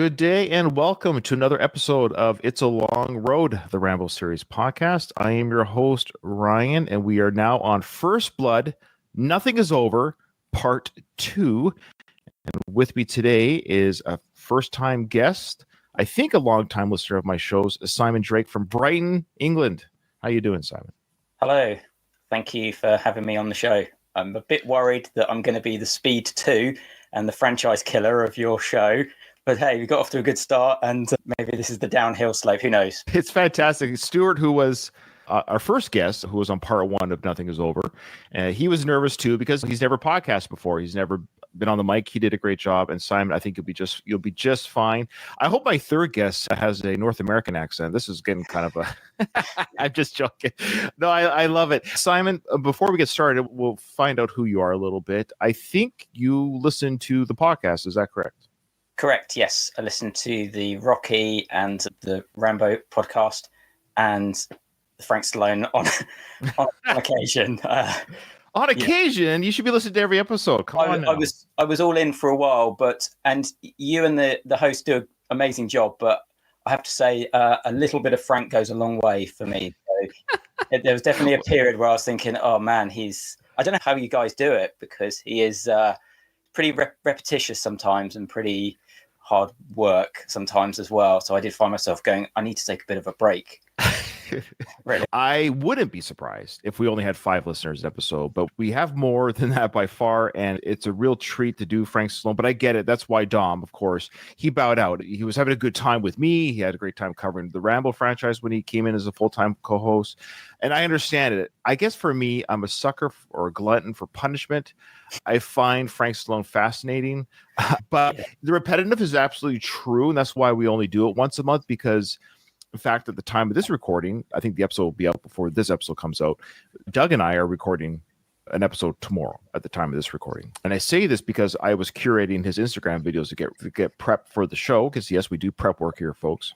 Good day and welcome to another episode of It's a Long Road, the Rambo Series podcast. I am your host, Ryan, and we are now on First Blood, Nothing is Over, Part 2. And with me today is a first-time guest, I think a long-time listener of my shows, Simon Drake from Brighton, England. How you doing, Simon? Hello. Thank you for having me on the show. I'm a bit worried that I'm going to be the Speed 2 and the franchise killer of your show. But hey, we got off to a good start, and maybe this is the downhill slope. Who knows? It's fantastic. Stuart, who was our first guest, who was on part 1 of Nothing is Over, he was nervous too because he's never podcasted before. He's never been on the mic. He did a great job. And Simon, I think you'll be just fine. I hope my third guest has a North American accent. This is getting kind of a. I'm just joking. No, I love it, Simon. Before we get started, we'll find out who you are a little bit. I think you listen to the podcast. Is that correct? Correct, yes. I listen to the Rocky and the Rambo podcast and the Frank Stallone on occasion. On occasion, you should be listening to every episode. Come on now. I was all in for a while, and you and the host do an amazing job, but I have to say a little bit of Frank goes a long way for me. So there was definitely a period where I was thinking, oh man, I don't know how you guys do it, because he is pretty repetitious sometimes and pretty hard work sometimes as well. So I did find myself going, I need to take a bit of a break. Really? I wouldn't be surprised if we only had 5 listeners an episode, but we have more than that by far, and it's a real treat to do Frank Stallone. But I get it. That's why Dom, of course, he bowed out. He was having a good time with me. He had a great time covering the Rambo franchise when he came in as a full-time co-host, and I understand it. I guess for me, I'm a sucker or a glutton for punishment. I find Frank Stallone fascinating, but the repetitive is absolutely true, and that's why we only do it once a month, because in fact, at the time of this recording, I think the episode will be out before this episode comes out. Doug and I are recording an episode tomorrow at the time of this recording. And I say this because I was curating his Instagram videos to get prep for the show, because yes, we do prep work here, folks.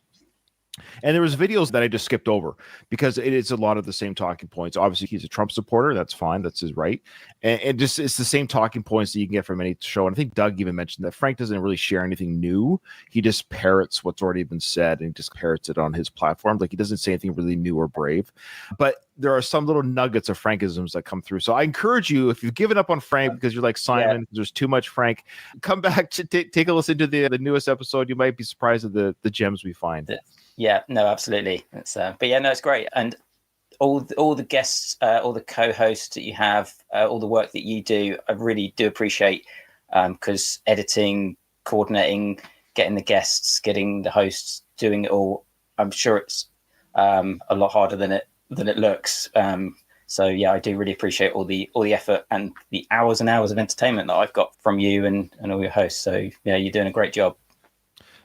And there was videos that I just skipped over because it is a lot of the same talking points. Obviously, he's a Trump supporter. That's fine. That's his right. And just it's the same talking points that you can get from any show. And I think Doug even mentioned that Frank doesn't really share anything new. He just parrots what's already been said and just parrots it on his platform. Like, he doesn't say anything really new or brave. But there are some little nuggets of Frankisms that come through. So I encourage you, if you've given up on Frank because you're like Simon, there's too much Frank, come back to take a listen to the newest episode. You might be surprised at the gems we find. Yeah, no, absolutely. But yeah, no, it's great. And all the guests, all the co-hosts that you have, all the work that you do, I really do appreciate, because editing, coordinating, getting the guests, getting the hosts, doing it all, I'm sure it's a lot harder than it looks. So yeah, I do really appreciate all the effort and the hours and hours of entertainment that I've got from you and all your hosts. So yeah, you're doing a great job.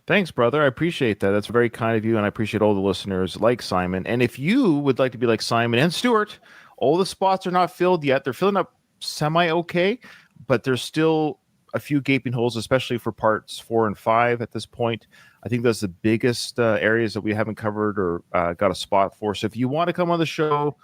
Thanks, brother. I appreciate that. That's very kind of you, and I appreciate all the listeners like Simon. And if you would like to be like Simon and Stuart, all the spots are not filled yet. They're filling up semi-okay, but there's still a few gaping holes, especially for parts 4 and 5 at this point. I think that's the biggest areas that we haven't covered or got a spot for. So if you want to come on the show,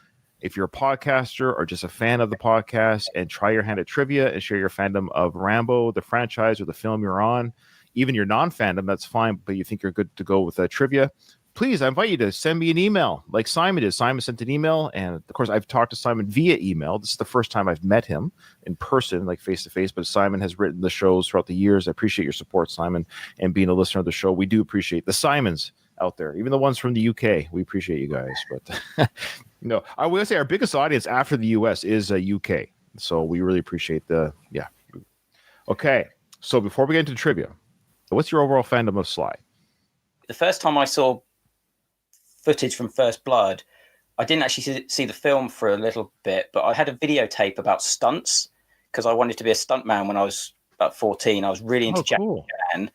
if you're a podcaster or just a fan of the podcast and try your hand at trivia and share your fandom of Rambo, the franchise, or the film you're on, even your non-fandom, that's fine, but you think you're good to go with trivia, please, I invite you to send me an email like Simon did. Simon sent an email, and of course, I've talked to Simon via email. This is the first time I've met him in person, like face-to-face, but Simon has written the shows throughout the years. I appreciate your support, Simon, and being a listener of the show. We do appreciate the Simons out there, even the ones from the UK. We appreciate you guys. But no, I will say our biggest audience after the US is UK. So we really appreciate Okay, so before we get into trivia, what's your overall fandom of Sly? The first time I saw footage from First Blood, I didn't actually see the film for a little bit, but I had a videotape about stunts because I wanted to be a stuntman when I was about 14. I was really into Jackie Chan,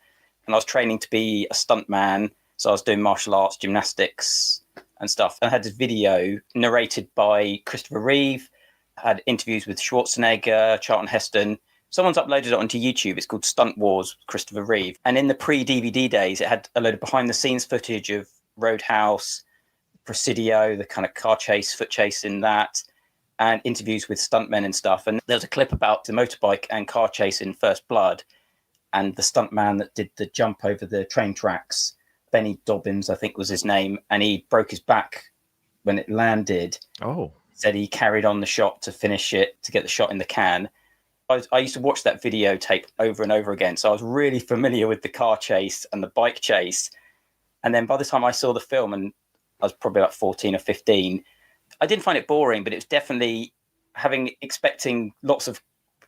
and I was training to be a stuntman. So I was doing martial arts, gymnastics and stuff. And I had this video narrated by Christopher Reeve, had interviews with Schwarzenegger, Charlton Heston. Someone's uploaded it onto YouTube. It's called Stunt Wars, Christopher Reeve. And in the pre-DVD days, it had a load of behind-the-scenes footage of Roadhouse, Presidio, the kind of car chase, foot chase in that, and interviews with stuntmen and stuff. And there's a clip about the motorbike and car chase in First Blood. and the stuntman that did the jump over the train tracks, Benny Dobbins, I think was his name, and he broke his back when it landed. Oh, Said he carried on the shot to finish it, to get the shot in the can. I used to watch that videotape over and over again, so I was really familiar with the car chase and the bike chase. And then by the time I saw the film, and I was probably like 14 or 15, I didn't find it boring, but it was definitely expecting lots of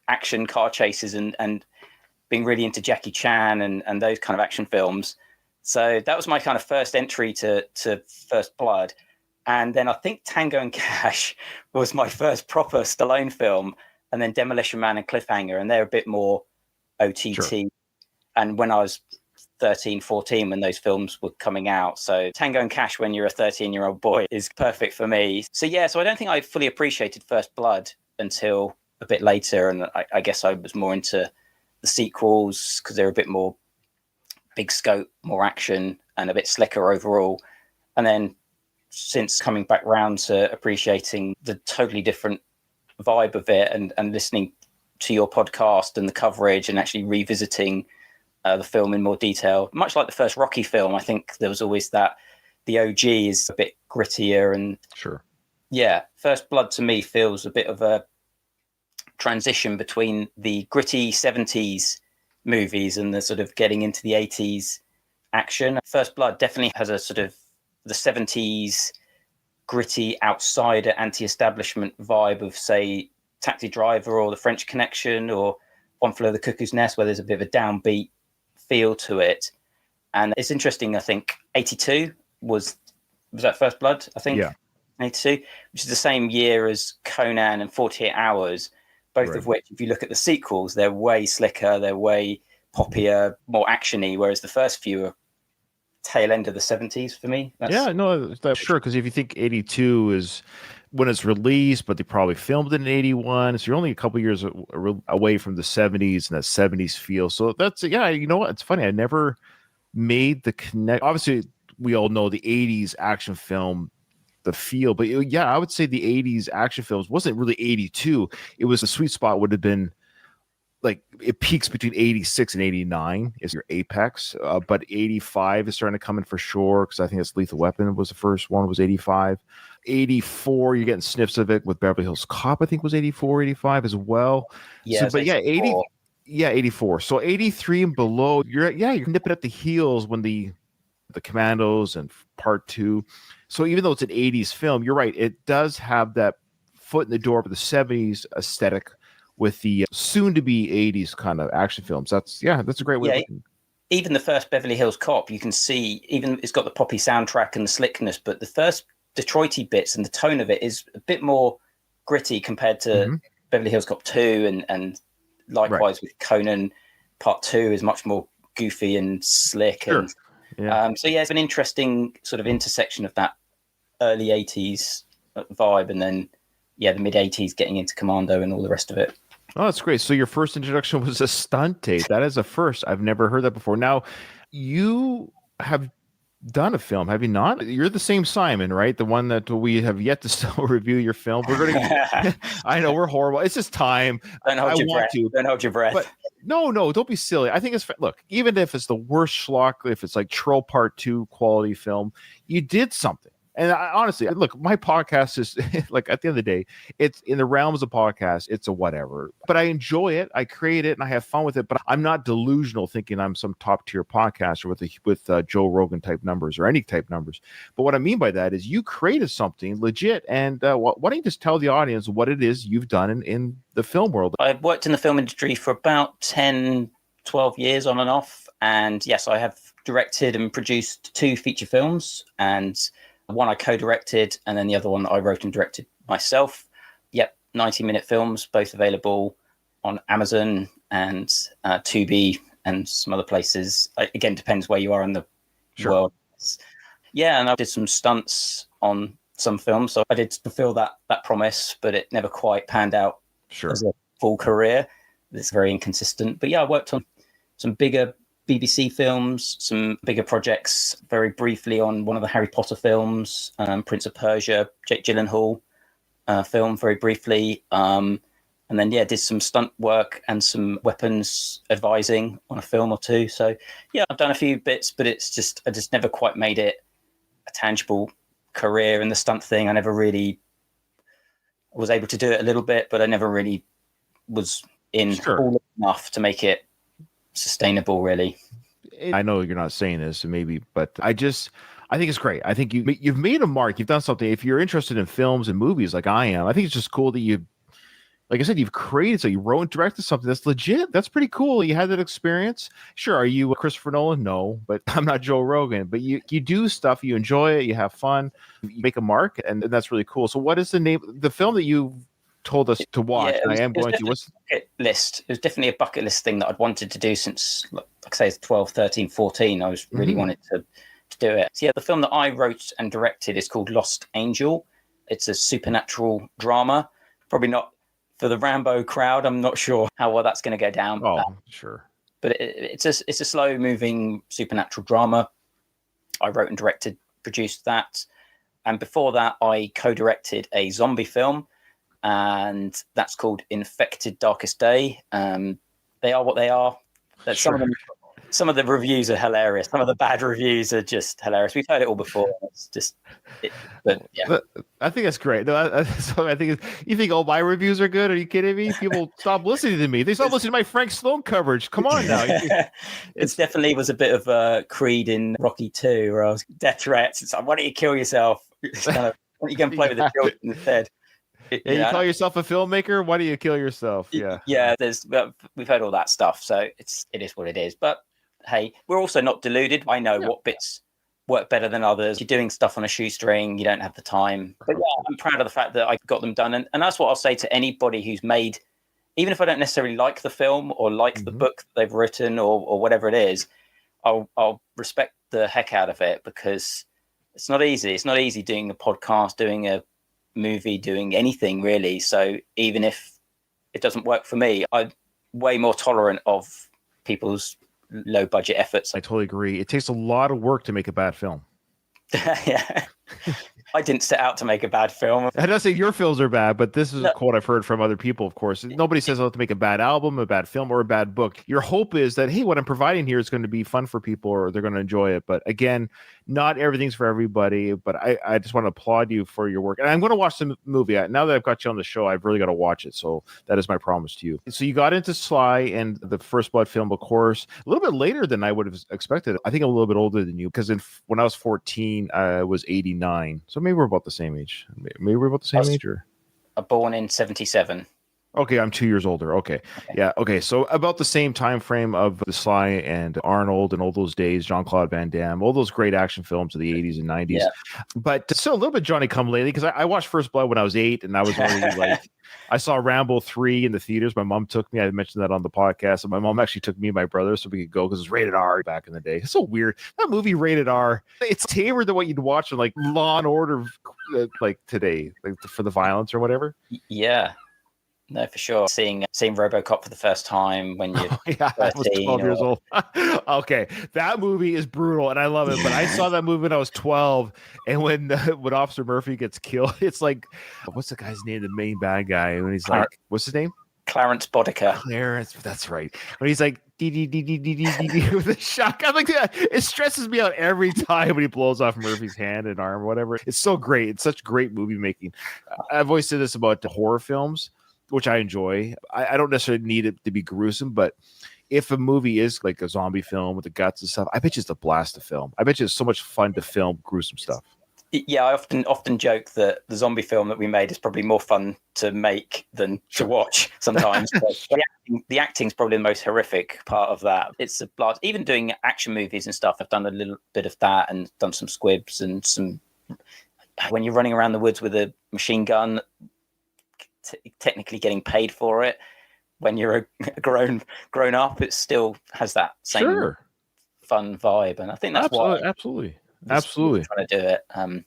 action car chases and being really into Jackie Chan and those kind of action films. So that was my kind of first entry to First Blood. And then I think Tango and Cash was my first proper Stallone film. And then Demolition Man and Cliffhanger. And they're a bit more OTT. Sure. And when I was 13, 14, when those films were coming out. So Tango and Cash, when you're a 13-year-old boy, is perfect for me. So yeah, so I don't think I fully appreciated First Blood until a bit later. And I guess I was more into the sequels because they're a bit more big scope, more action, and a bit slicker overall. And then since coming back round to appreciating the totally different vibe of it and listening to your podcast and the coverage and actually revisiting the film in more detail, much like the first Rocky film, I think there was always that the OG is a bit grittier and sure. Yeah, First Blood to me feels a bit of a transition between the gritty 70s movies and the sort of getting into the 80s action. First Blood definitely has a sort of the 70s gritty outsider anti-establishment vibe of, say, Taxi Driver or The French Connection or One Flew Over the Cuckoo's Nest, where there's a bit of a downbeat feel to it. And it's interesting, I think 82 was that First Blood, I think? Yeah. 82, which is the same year as Conan and 48 Hours, both right. of which, if you look at the sequels, they're way slicker, they're way poppier, more actiony, whereas the first few are tail end of the 70s for me. Yeah, no, that's sure, because if you think 82 is when it's released, but they probably filmed it in 81, so you're only a couple years away from the 70s and that 70s feel. So that's, yeah, you know what? It's funny. I never made the connect. Obviously, we all know the 80s action film, the feel, but yeah, I would say the 80s action films wasn't really 82. It was the sweet spot would have been like it peaks between 86 and 89 is your apex, but 85 is starting to come in for sure because I think it's Lethal Weapon was the first one, was 85. 84, you're getting sniffs of it with Beverly Hills Cop, I think was 84, 85 as well. Yeah, so, but yeah, 80, yeah, 84. So 83 and below, you're nipping at the heels when the Commandos and Part 2. So even though it's an 80s film, you're right, it does have that foot in the door of the 70s aesthetic with the soon-to-be 80s kind of action films. That's a great way of looking. Even the first Beverly Hills Cop, you can see, even it's got the poppy soundtrack and the slickness, but the first Detroity bits and the tone of it is a bit more gritty compared to Beverly Hills Cop 2, and likewise with Conan Part 2 is much more goofy and slick. Sure. And so yeah, it's an interesting sort of intersection of that early 80s vibe and then the mid 80s getting into Commando and all the rest of it. Oh, that's great. So your first introduction was a stunt tape. That is a first. I've never heard that before. Now, you have done a film, have you not? You're the same Simon, right? The one that we have yet to still review your film. We're going to. I know we're horrible. It's just time. Don't hold your breath. Don't hold your breath. But no, don't be silly. I think it's look. Even if it's the worst schlock, if it's like Troll Part 2 quality film, you did something. And honestly, look, my podcast is like at the end of the day, it's in the realms of podcasts. It's a whatever, but I enjoy it. I create it and I have fun with it. But I'm not delusional thinking I'm some top tier podcaster with Joe Rogan type numbers or any type numbers. But what I mean by that is you created something legit. And why don't you just tell the audience what it is you've done in the film world? I've worked in the film industry for about 10, 12 years on and off. And yes, I have directed and produced 2 feature films, and one I co-directed, and then the other one I wrote and directed myself. 90-minute films, both available on Amazon and Tubi and some other places. Again, depends where you are in the world. Yeah, and I did some stunts on some films, so I did fulfill that promise, but it never quite panned out as a full career. It's very inconsistent. But yeah, I worked on some bigger BBC films, some bigger projects, very briefly on one of the Harry Potter films, Prince of Persia, Jake Gyllenhaal film, very briefly. And then, did some stunt work and some weapons advising on a film or two. So, I've done a few bits, but I just never quite made it a tangible career in the stunt thing. I never really was able to do it a little bit, but I never really was in all enough to make it sustainable, really. I know you're not saying this, maybe, but I think it's great. I think you've made a mark. You've done something. If you're interested in films and movies like I am, I think it's just cool that like I said, you've created, so you wrote and directed something that's legit. That's pretty cool. You had that experience. Sure, are you Christopher Nolan? No, but I'm not Joe Rogan. But you do stuff, you enjoy it, you have fun, you make a mark, and that's really cool. So what is the name, the film that you told us to watch? It was bucket list. It was definitely a bucket list thing that I'd wanted to do since, like I say, 12, 13, 14. I was really wanted to do it. So the film that I wrote and directed is called Lost Angel. It's a supernatural drama. Probably not for the Rambo crowd. I'm not sure how well that's going to go down. Oh, sure. But it's a slow moving supernatural drama. I wrote and directed, produced that. And before that, I co-directed a zombie film, and that's called Infected Darkest Day. They are what they are. Some of the reviews are hilarious. Some of the bad reviews are just hilarious. We've heard it all before. It's just, but I think that's great. No, I think you think all my reviews are good? Are you kidding me? People stop listening to me. They stop listening to my Frank Stallone coverage. Come on now. It definitely was a bit of a Creed in Rocky 2, where I was death threats. It's like, why don't you kill yourself? It's kind of, why don't you go and play with the children instead? You call yourself a filmmaker? Why do you kill yourself? Yeah. We've heard all that stuff, so it is what it is. But hey, we're also not deluded. I know what bits work better than others. You're doing stuff on a shoestring. You don't have the time. But I'm proud of the fact that I got them done. And that's what I'll say to anybody who's made, even if I don't necessarily like the film or like the book that they've written or whatever it is, I'll respect the heck out of it, because it's not easy. It's not easy doing a podcast, doing a movie, doing anything really. So even if it doesn't work for me, I'm way more tolerant of people's low budget efforts. I totally agree. It takes a lot of work to make a bad film. Yeah. I didn't set out to make a bad film. I don't say your films are bad, but this is a quote I've heard from other people, of course. Nobody says I'll have to make a bad album, a bad film, or a bad book. Your hope is that, hey, what I'm providing here is going to be fun for people, or they're going to enjoy it. But again, not everything's for everybody. But I just want to applaud you for your work. And I'm going to watch the movie. Now that I've got you on the show, I've really got to watch it. So that is my promise to you. So you got into Sly and the First Blood film, of course, a little bit later than I would have expected. I think I'm a little bit older than you, because when I was 14, I was 89. So maybe we're about the same age. Maybe we're about the same age, or born in 77. Okay, I'm 2 years older. Okay. Yeah. Okay. So about the same time frame of the Sly and Arnold and all those days, Jean-Claude Van Damme, all those great action films of the 80s and 90s. Yeah. But still a little bit Johnny Come Lately, because I watched First Blood when I was 8, and I was already like, I saw Rambo 3 in the theaters. My mom took me. I mentioned that on the podcast. And my mom actually took me and my brother so we could go, because it was rated R back in the day. It's so weird. That movie rated R. It's tamer than what you'd watch in like Law and Order, like today, like for the violence or whatever. Yeah. No, for sure. Seeing RoboCop for the first time when you're I was 12 years old. Okay, that movie is brutal, and I love it. But I saw that movie when I was 12, and when Officer Murphy gets killed, it's like, what's the guy's name? The main bad guy. When he's like, what's his name? Clarence Boddicker. Clarence, that's right. When he's like with a shotgun like that, it stresses me out every time when he blows off Murphy's hand and arm or whatever. It's so great. It's such great movie making. I've always said this about the horror films, which I enjoy. I don't necessarily need it to be gruesome, but if a movie is like a zombie film with the guts and stuff, I bet you it's a blast to film. I bet you it's so much fun to film gruesome stuff. Yeah, I often joke that the zombie film that we made is probably more fun to make than to watch sometimes. The acting's probably the most horrific part of that. It's a blast. Even doing action movies and stuff, I've done a little bit of that and done some squibs and some... When you're running around the woods with a machine gun, technically getting paid for it, when you're a grown up, it still has that same fun vibe, and I think that's why absolutely trying to do it.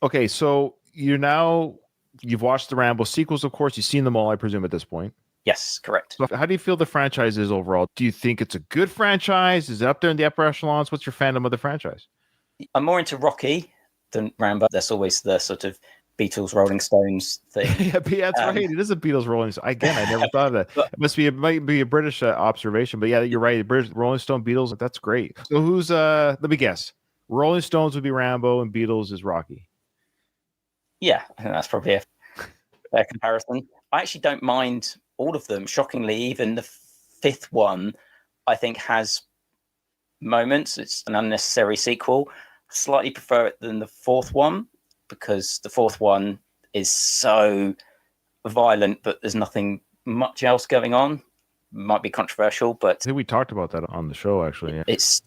Okay, so you've watched the Rambo sequels, of course. You've seen them all, I presume, at this point. Yes, correct. So how do you feel the franchise is overall? Do you think it's a good franchise? Is it up there in the upper echelons? What's your fandom of the franchise? I'm more into Rocky than Rambo. That's always the sort of Beatles, Rolling Stones thing. Yeah, that's right. It is a Beatles Rolling Stone. Again, I never thought of that. But, It might be a British observation, but yeah, you're right. The British Rolling Stone, Beatles. That's great. So who's let me guess. Rolling Stones would be Rambo, and Beatles is Rocky. yeah, I think that's probably a fair comparison. I actually don't mind all of them. Shockingly, even the fifth one, I think has moments. It's an unnecessary sequel. Slightly prefer it than the fourth one because the fourth one is so violent, but there's nothing much else going on. Might be controversial, but I think we talked about that on the show, actually. Yeah. it's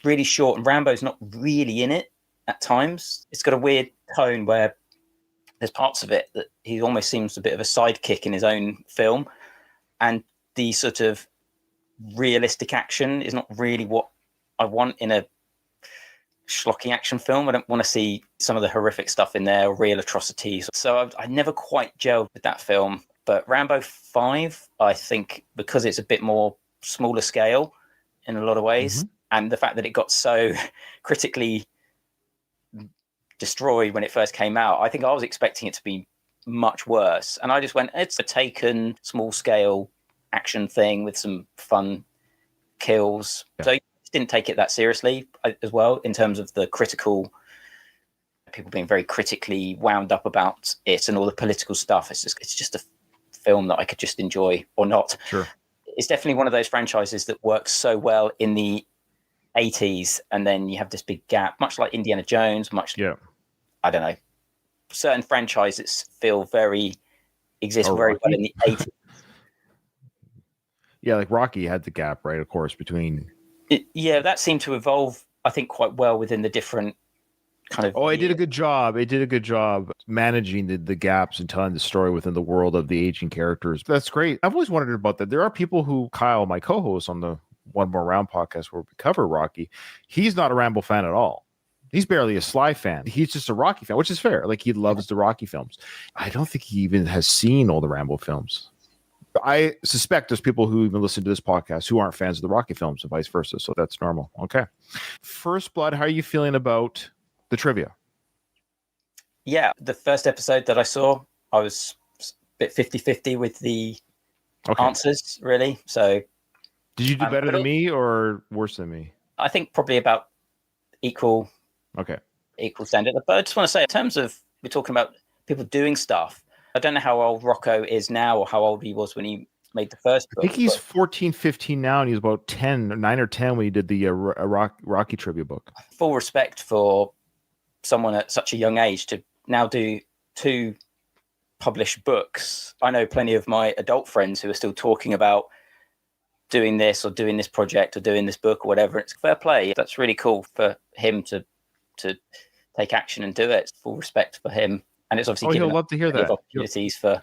really short, and Rambo's not really in it at times. It's got a weird tone where there's parts of it that he almost seems a bit of a sidekick in his own film, and the sort of realistic action is not really what I want in a schlocky action film. I don't want to see some of the horrific stuff in there, real atrocities. So I never quite gelled with that film. But Rambo 5, I think, because it's a bit more smaller scale in a lot of ways, and the fact that it got so critically destroyed when it first came out, I think I was expecting it to be much worse. And I just went, it's a Taken small scale action thing with some fun kills. Yeah. So I didn't take it that seriously as well, in terms of the critical, people being very critically wound up about it and all the political stuff. It's just a film that I could just enjoy or not. Sure. It's definitely one of those franchises that works so well in the 80s, and then you have this big gap, much like Indiana Jones, I don't know, certain franchises exist very well in the 80s. Yeah, like Rocky had the gap, right, of course, between... that seemed to evolve, I think, quite well within the different kind of... it did a good job. It did a good job managing the gaps and telling the story within the world of the aging characters. That's great. I've always wondered about that. There are people who, Kyle, my co-host on the One More Round podcast where we cover Rocky, he's not a Rambo fan at all. He's barely a Sly fan. He's just a Rocky fan, which is fair. Like, he loves the Rocky films. I don't think he even has seen all the Rambo films. I suspect there's people who even listen to this podcast who aren't fans of the Rocky films and vice versa. So that's normal. Okay. First Blood, how are you feeling about the trivia? Yeah, the first episode that I saw, I was a bit 50-50 with the answers, really. So did you do better than me or worse than me? I think probably about equal standard. But I just want to say, in terms of, we're talking about people doing stuff, I don't know how old Rocco is now or how old he was when he made the first book. I think he's 14, 15 now, and he's about 9 or 10 when he did the Rocky trivia book. Full respect for someone at such a young age to now do 2 published books. I know plenty of my adult friends who are still talking about doing this or doing this project or doing this book or whatever. It's fair play. That's really cool for him to take action and do it. Full respect for him. And it's obviously he'll love to hear that. Opportunities for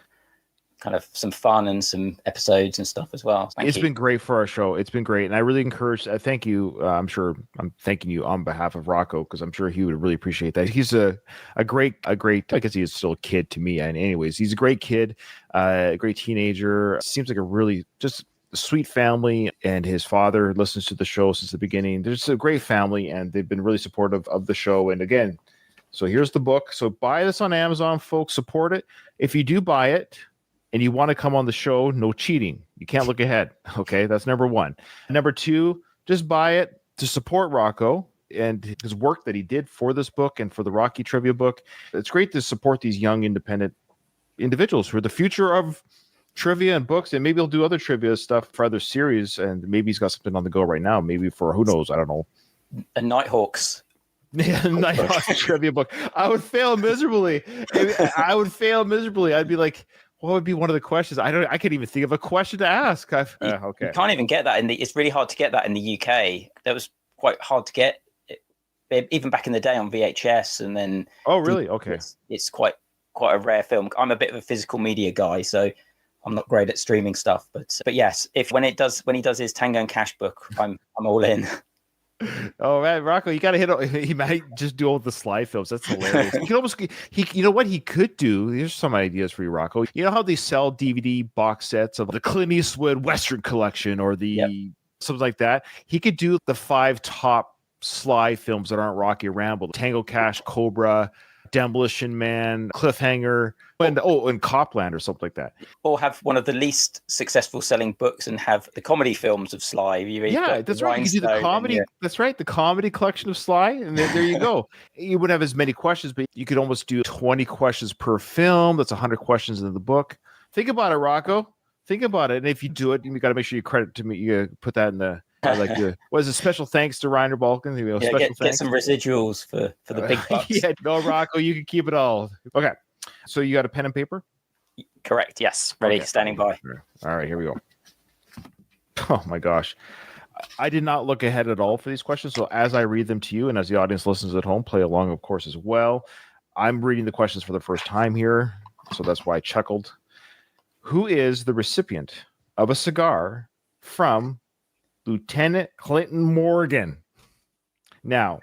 kind of some fun and some episodes and stuff as well. It's been great for our show. It's been great. And I really encourage, thank you. I'm sure I'm thanking you on behalf of Rocco, because I'm sure he would really appreciate that. He's a great, I guess he is still a kid to me. And anyways, he's a great kid, a great teenager. Seems like a really just sweet family, and his father listens to the show since the beginning. There's a great family, and they've been really supportive of the show. And again, so here's the book. So buy this on Amazon, folks. Support it. If you do buy it and you want to come on the show, no cheating. You can't look ahead. Okay, that's number 1. Number 2, just buy it to support Rocco and his work that he did for this book and for the Rocky trivia book. It's great to support these young independent individuals who are the future of trivia and books, and maybe he'll do other trivia stuff for other series, and maybe he's got something on the go right now. Maybe for, who knows, I don't know. A Nighthawks. Yeah, Nighthawks trivia book. I would fail miserably. I'd be like, what would be one of the questions? I can't even think of a question to ask. You can't even get that it's really hard to get that in the UK. That was quite hard to get, even back in the day on VHS. And then really? Okay. It's quite a rare film. I'm a bit of a physical media guy, so I'm not great at streaming stuff. But yes, when he does his Tango and Cash book, I'm all in. Oh man, Rocco, you got to hit. He might just do all the Sly films. That's hilarious. He could almost. You know what he could do? Here's some ideas for you, Rocco. You know how they sell DVD box sets of the Clint Eastwood Western collection or the something like that. He could do the 5 top Sly films that aren't Rocky or Rambo: Tango, Cash, Cobra, Demolition Man, Cliffhanger, and Copland or something like that. Or have one of the least successful selling books and have the comedy films of Sly. That's right. You can do the comedy. That's right. The comedy collection of Sly. And there you go. You wouldn't have as many questions, but you could almost do 20 questions per film. That's 100 questions in the book. Think about it, Rocco. Think about it. And if you do it, you got to make sure you credit to me. You put that in the, what is it? Special thanks to Reiner Balkan. Get some residuals for the big bucks. No, Rocco, you can keep it all. Okay. So you got a pen and paper? Correct. Yes. Ready. Okay. Standing by. All right. Here we go. Oh my gosh. I did not look ahead at all for these questions. So as I read them to you and as the audience listens at home, play along, of course, as well. I'm reading the questions for the first time here. So that's why I chuckled. Who is the recipient of a cigar from Lieutenant Clinton Morgan? Now,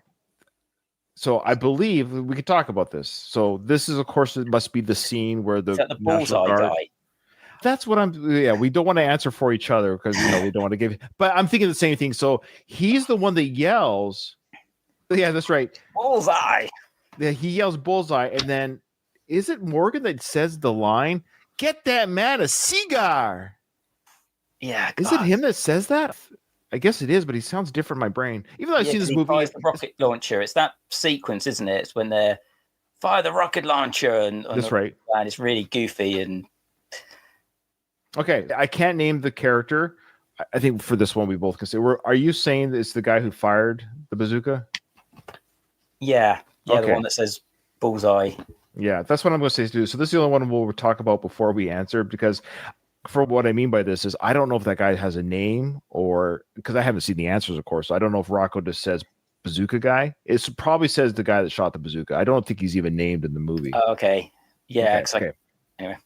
so I believe we could talk about this. So this is, of course, it must be the scene where the bullseye guy. That's what we don't want to answer for each other because, we don't want to give, but I'm thinking the same thing. So he's the one that yells. Yeah, that's right. Bullseye. Yeah, he yells bullseye. And then is it Morgan that says the line, "Get that man a cigar"? Yeah. God. Is it him that says that? I guess it is, but he sounds different in my brain. Even though I've seen this movie. Fires the rocket launcher. It's that sequence, isn't it? It's when they're fire the rocket launcher. And that's right. And it's really goofy. And okay, I can't name the character. I think for this one, we both can say. Are you saying it's the guy who fired the bazooka? Yeah. Okay. The one that says bullseye. Yeah, that's what I'm going to say too. So this is the only one we'll talk about before we answer, because for what I mean by this is I don't know if that guy has a name or because I haven't seen the answers, of course. So I don't know if Rocco just says bazooka guy. It probably says the guy that shot the bazooka. I don't think he's even named in the movie. Okay. Yeah. Okay. Anyway.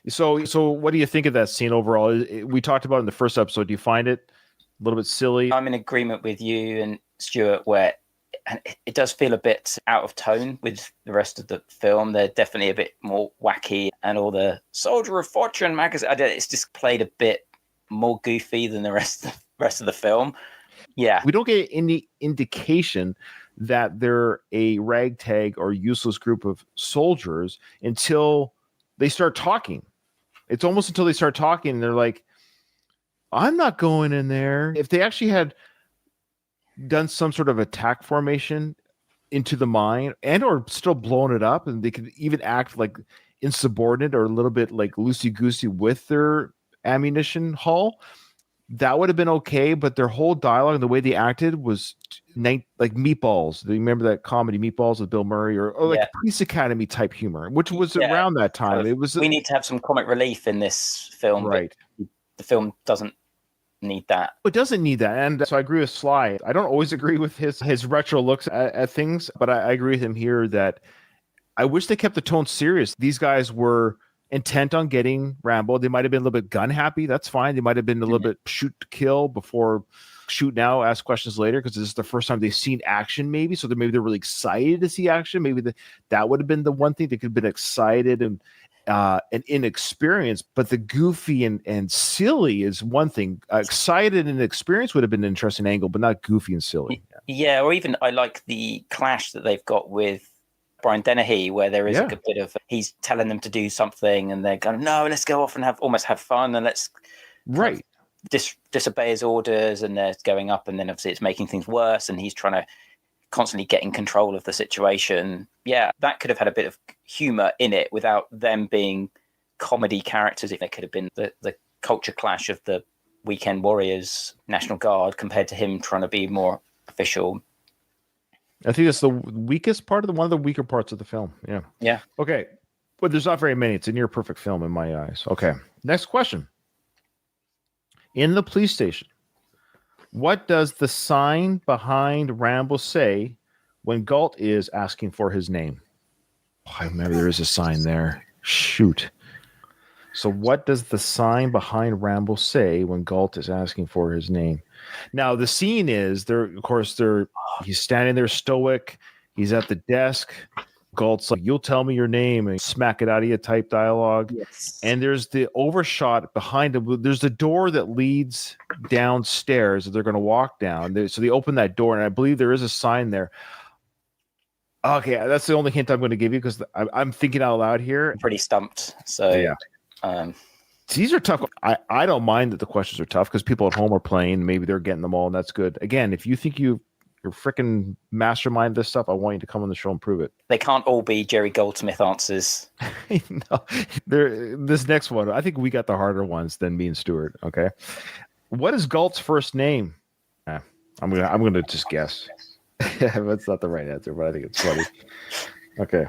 So what do you think of that scene overall? We talked about it in the first episode. Do you find it a little bit silly? I'm in agreement with you and Stuart where it does feel a bit out of tone with the rest of the film. They're definitely a bit more wacky, and all the Soldier of Fortune magazine. It's just played a bit more goofy than the rest of the film. Yeah, we don't get any indication that they're a ragtag or useless group of soldiers until they start talking. It's almost until they start talking and they're like, "I'm not going in there." If they actually had done some sort of attack formation into the mine and or still blown it up, and they could even act like insubordinate or a little bit like loosey-goosey with their ammunition haul, that would have been okay. But their whole dialogue and the way they acted was like Meatballs. Do you remember that comedy Meatballs with Bill Murray or like Police Academy type humor, which was around that time? It was. We need to have some comic relief in this film, right? But the film doesn't need that. It doesn't need that. And so I agree with Sly. I don't always agree with his retro looks at things, but I agree with him here that I wish they kept the tone serious. These guys were intent on getting Rambo. They might have been a little bit gun happy. That's fine. They might have been a little bit shoot to kill before shoot now, ask questions later, because this is the first time they've seen action maybe. So maybe they're really excited to see action. Maybe that would have been the one thing. They could have been excited and inexperienced, but the goofy and silly is one thing. Excited and experienced would have been an interesting angle, but not goofy and silly. Yeah, or even I like the clash that they've got with Brian Dennehy, where there is like a bit of he's telling them to do something, and they're going, "No, let's go off and almost have fun, and let's disobey his orders," and they're going up, and then obviously it's making things worse, and he's trying to constantly get in control of the situation. Yeah, that could have had a bit of humor in it without them being comedy characters. If it could have been the culture clash of the Weekend Warriors National Guard compared to him trying to be more official. I think that's the weakest part of one of the weaker parts of the film. Yeah. Yeah. Okay. But there's not very many. It's a near perfect film in my eyes. Okay. Next question. In the police station, what does the sign behind Rambo say when Galt is asking for his name? Oh, I remember there is a sign there. Shoot. So what does the sign behind Rambo say when Galt is asking for his name? Now, the scene is there, of course, he's standing there stoic. He's at the desk. Galt's like, "You'll tell me your name," and smack it out of you type dialogue. Yes. And there's the overshot behind him. There's the door that leads downstairs that they're going to walk down. So they open that door, and I believe there is a sign there. Okay, that's the only hint I'm going to give you because I'm thinking out loud here. I'm pretty stumped. So Yeah. um, These are tough. I don't mind that the questions are tough because people at home are playing. Maybe they're getting them all, and that's good. Again, if you think you're freaking mastermind this stuff, I want you to come on the show and prove it. they can't all be Jerry Goldsmith answers. No, this next one, I think we got the harder ones than me and Stuart. Okay, what is Galt's first name? I'm gonna just guess. That's not the right answer, but I think it's funny. Okay.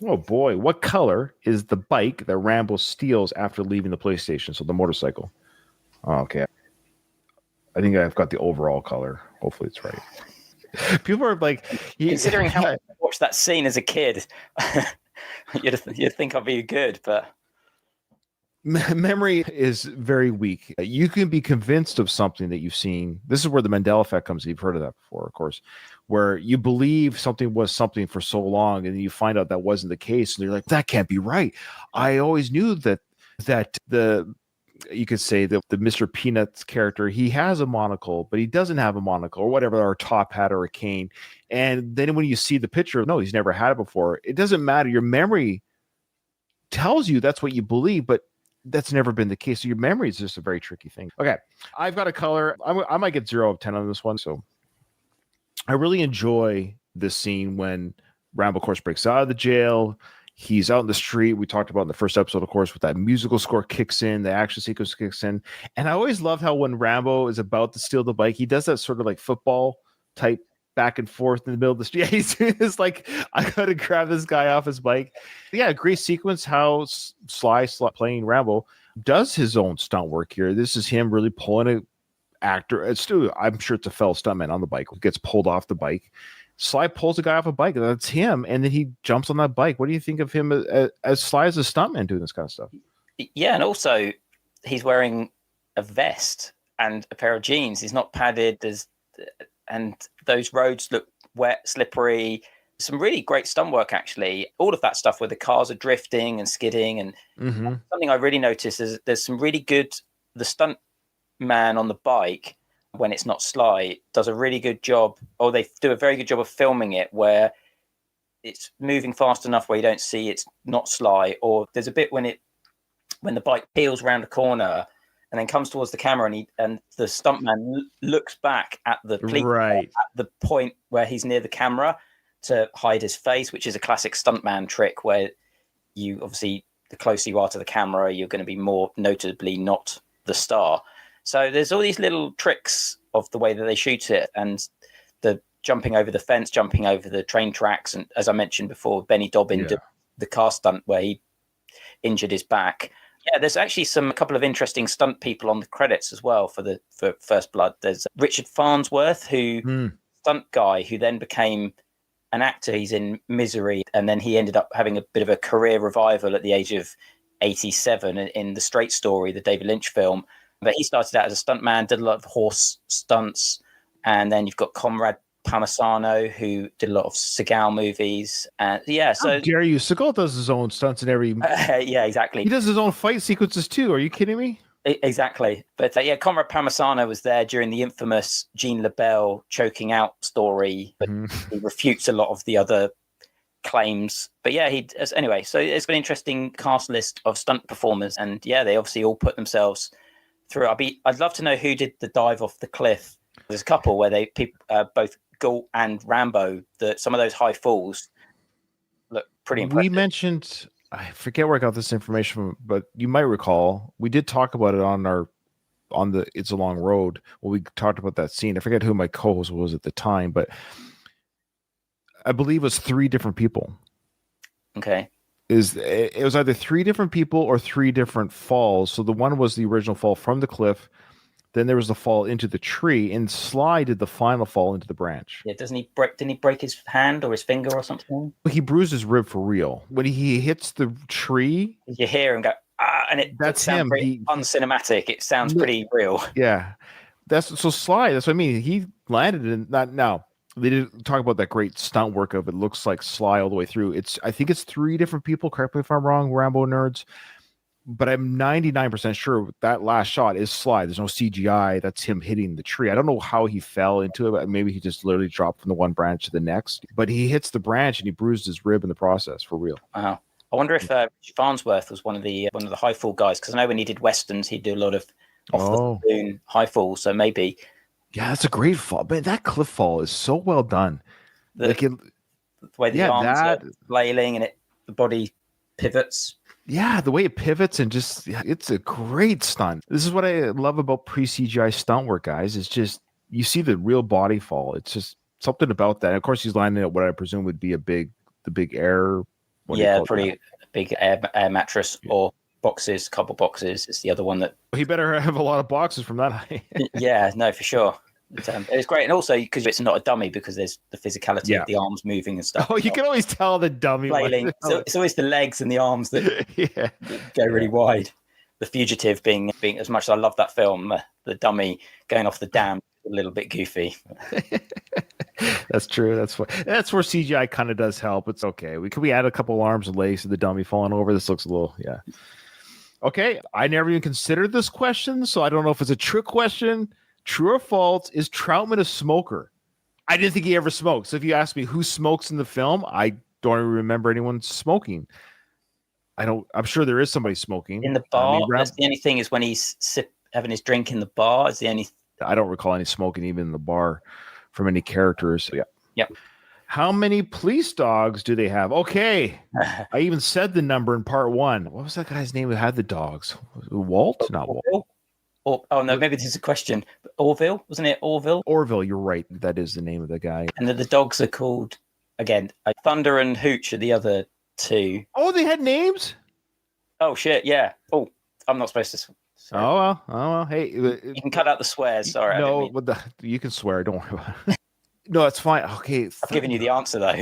Oh boy, what color is the bike that Rambo steals after leaving the police station? So the motorcycle. Oh, okay. I think I've got the overall color. Hopefully it's right. People are like, Considering how I watched that scene as a kid, you'd think I'd be good, but memory is very weak. You can be convinced of something that you've seen. This is where the Mandela effect comes in. You've heard of that before, of course, where you believe something was something for so long and you find out that wasn't the case. And you're like, that can't be right. I always knew that you could say that the Mr. Peanuts character, he has a monocle, but he doesn't have a monocle or whatever, or a top hat or a cane. And then when you see the picture, no, he's never had it before. It doesn't matter. Your memory tells you that's what you believe, but that's never been the case. So your memory is just a very tricky thing. Okay. I've got a color. I might get 0 of 10 on this one. So I really enjoy this scene when Rambo, of course, breaks out of the jail. He's out in the street. We talked about in the first episode, of course, with that musical score kicks in, the action sequence kicks in. And I always loved how when Rambo is about to steal the bike, he does that sort of like football type back and forth in the middle of the street. Yeah, he's like, I got to grab this guy off his bike. Yeah, great sequence how Sly playing Rambo does his own stunt work here. This is him really pulling an actor. I'm sure it's a fellow stuntman on the bike who gets pulled off the bike. Sly pulls a guy off a bike. That's him. And then he jumps on that bike. What do you think of him as Sly as a stuntman doing this kind of stuff? Yeah, and also he's wearing a vest and a pair of jeans. He's not padded. And those roads look wet, slippery. Some really great stunt work, actually. All of that stuff where the cars are drifting and skidding. And something I really noticed is there's some really good, the stunt man on the bike, when it's not Sly, does a really good job, or they do a very good job of filming it where it's moving fast enough where you don't see it's not Sly, or there's a bit when the bike peels around a corner and then comes towards the camera and the stuntman looks back at the police at the point where he's near the camera to hide his face, which is a classic stuntman trick where you obviously, the closer you are to the camera, you're going to be more notably not the star. So there's all these little tricks of the way that they shoot it, and the jumping over the fence, jumping over the train tracks. And as I mentioned before, Benny Dobbin did the car stunt where he injured his back. Yeah, there's actually a couple of interesting stunt people on the credits as well for First Blood. There's Richard Farnsworth, stunt guy who then became an actor. He's in Misery, and then he ended up having a bit of a career revival at the age of 87 in The Straight Story, the David Lynch film. But he started out as a stuntman, did a lot of horse stunts, and then you've got Conrad Palmisano, who did a lot of Seagal movies. And so how dare you? Seagal does his own stunts in every. Yeah, exactly. He does his own fight sequences too. Are you kidding me? Exactly. But Conrad Palmisano was there during the infamous Jean LaBelle choking out story. But he refutes a lot of the other claims. But anyway, so it's an interesting cast list of stunt performers, and they obviously all put themselves through. I'd love to know who did the dive off the cliff. There's a couple where both Galt and Rambo, some of those high falls look pretty impressive. We mentioned, I forget where I got this information from, but you might recall we did talk about it on the It's a Long Road when we talked about that scene. I forget who my co-host was at the time, but I believe it was 3 different people. Okay. It was either 3 different people or 3 different falls. So the one was the original fall from the cliff. Then there was the fall into the tree, and Sly did the final fall into the branch. Yeah, didn't he break his hand or his finger or something? He bruised his rib for real. When he hits the tree, you hear him go, and that's him. Uncinematic. It sounds pretty real. Yeah. So Sly, that's what I mean. He landed in that now. They didn't talk about that great stunt work of it looks like Sly all the way through. I think it's 3 different people. Correct me if I'm wrong, Rambo nerds. but I'm 99% sure that last shot is Sly. There's no CGI. That's him hitting the tree. I don't know how he fell into it, but maybe he just literally dropped from the one branch to the next. But he hits the branch and he bruised his rib in the process, for real. Wow. I wonder if Farnsworth was one of the high fall guys, because I know when he did westerns, he'd do a lot of off the balloon high fall. So maybe. Yeah, that's a great fall. But that cliff fall is so well done. The way the arms are flailing and the body pivots. Yeah, the way it pivots and just, it's a great stunt. This is what I love about pre-CGI stunt work, guys. It's just, you see the real body fall. It's just something about that. And of course, he's lining up what I presume would be the big air. Pretty big air mattress or boxes, couple boxes. It's the other one that. He better have a lot of boxes from that height. Yeah, no, for sure. It's great, and also because it's not a dummy, because there's the physicality of the arms moving and stuff. Oh, you can always tell the dummy flailing. So it's always the legs and the arms that go really wide. The Fugitive being as much as I love that film, the dummy going off the dam a little bit goofy. That's true. That's where CGI kind of does help. It's okay. We add a couple arms and legs to the dummy falling over. This looks a little Okay, I never even considered this question, so I don't know if it's a trick question. True or false, is Troutman a smoker? I didn't think he ever smoked. So if you ask me who smokes in the film, I don't even remember anyone smoking. I'm sure there is somebody smoking. In the bar? That's the only thing, is when he's having his drink in the bar. Is the only... I don't recall any smoking even in the bar from any characters. Yeah. Yep. How many police dogs do they have? Okay. I even said the number in part 1. What was that guy's name who had the dogs? Walt? Not Walt. Oh no, maybe this is a question. Orville, wasn't it? Orville, you're right. That is the name of the guy. And the dogs are called, again, Thunder and Hooch are the other two. Oh, they had names? Oh shit, yeah. Oh, I'm not supposed to. Sorry. Oh well. Hey, you can cut out the swears. Sorry. No, you can swear. Don't worry about it. No, it's fine. Okay. I've given you the answer though.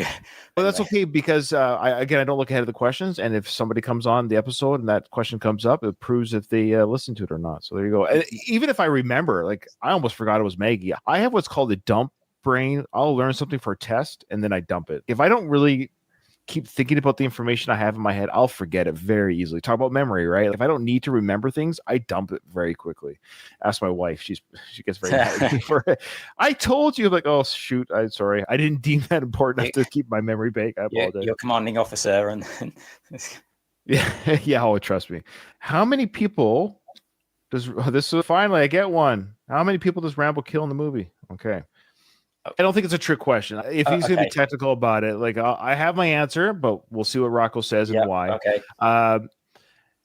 Well, that's okay, because I don't look ahead of the questions, and if somebody comes on the episode and that question comes up, it proves if they listen to it or not. So there you go. And even if I remember, like, I almost forgot it was Maggie. I have what's called a dump brain. I'll learn something for a test and then I dump it. If I don't really keep thinking about the information I have in my head, I'll forget it very easily. Talk about memory, right? If I don't need to remember things, I dump it very quickly. Ask my wife; she gets very mad at me for it. I told you, like, oh shoot, I'm sorry, I didn't deem that important enough to keep my memory bank. I apologize. You're commanding officer, and yeah. Oh, trust me. How many people does this? Finally, I get one. How many people does Rambo kill in the movie? Okay. I don't think it's a trick question. If he's going to be technical about it, like, I have my answer, but we'll see what Rocco says and why. Okay.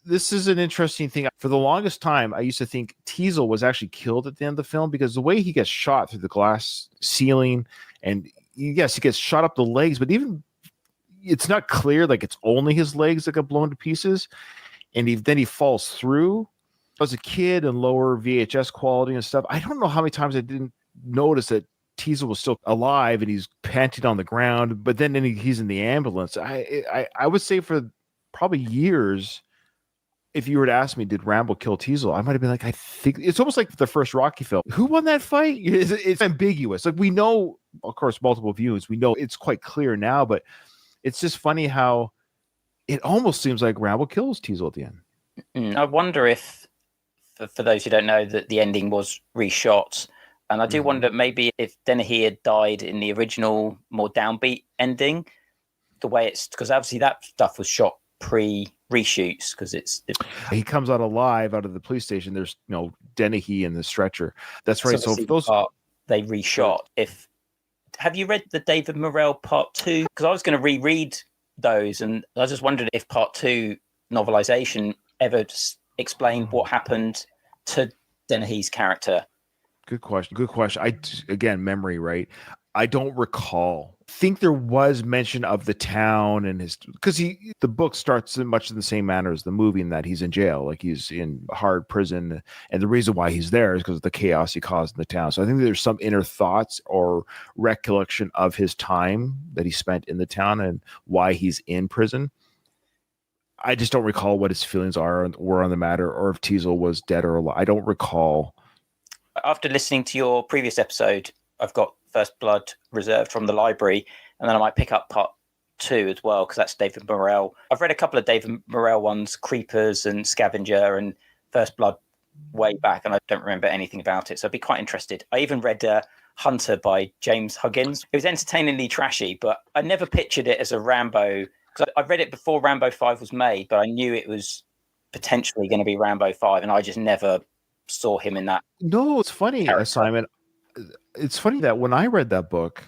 This is an interesting thing. For the longest time, I used to think Teasel was actually killed at the end of the film, because the way he gets shot through the glass ceiling, and yes, he gets shot up the legs, but even it's not clear, like, it's only his legs that got blown to pieces, and then he falls through. As a kid and lower VHS quality and stuff, I don't know how many times I didn't notice that Teasel was still alive and he's panting on the ground, but then he's in the ambulance. I would say for probably years, if you were to ask me, did Rambo kill Teasel, I might have been like, I think it's almost like the first Rocky film. Who won that fight? It's ambiguous. Like, we know, of course, multiple views. We know it's quite clear now, but it's just funny how it almost seems like Rambo kills Teasel at the end. I wonder if, for those who don't know, that the ending was reshot. And I do wonder maybe if Dennehy had died in the original, more downbeat ending, the way because obviously that stuff was shot pre-reshoots, because he comes out alive out of the police station. There's Dennehy in the stretcher. That's right. So those they reshot. Have you read the David Morrell Part 2? Because I was going to reread those, and I just wondered if Part 2 novelization ever explained what happened to Dennehy's character. Good question. Again, memory, right? I don't recall. I think there was mention of the town and because the book starts in much in the same manner as the movie, in that he's in jail, like he's in hard prison, and the reason why he's there is because of the chaos he caused in the town. So I think there's some inner thoughts or recollection of his time that he spent in the town and why he's in prison. I just don't recall what his feelings were on the matter, or if Teasel was dead or alive. I don't recall. After listening to your previous episode, I've got First Blood reserved from the library, and then I might pick up part 2 as well, because that's David Morrell. I've read a couple of David Morrell ones, Creepers and Scavenger and First Blood, way back, and I don't remember anything about it, so I'd be quite interested. I even read Hunter by James Huggins. It was entertainingly trashy, but I never pictured it as a Rambo, because I read it before Rambo 5 was made, but I knew it was potentially going to be Rambo 5, and I just never saw him in that. No, it's funny, Simon. It's funny that when I read that book,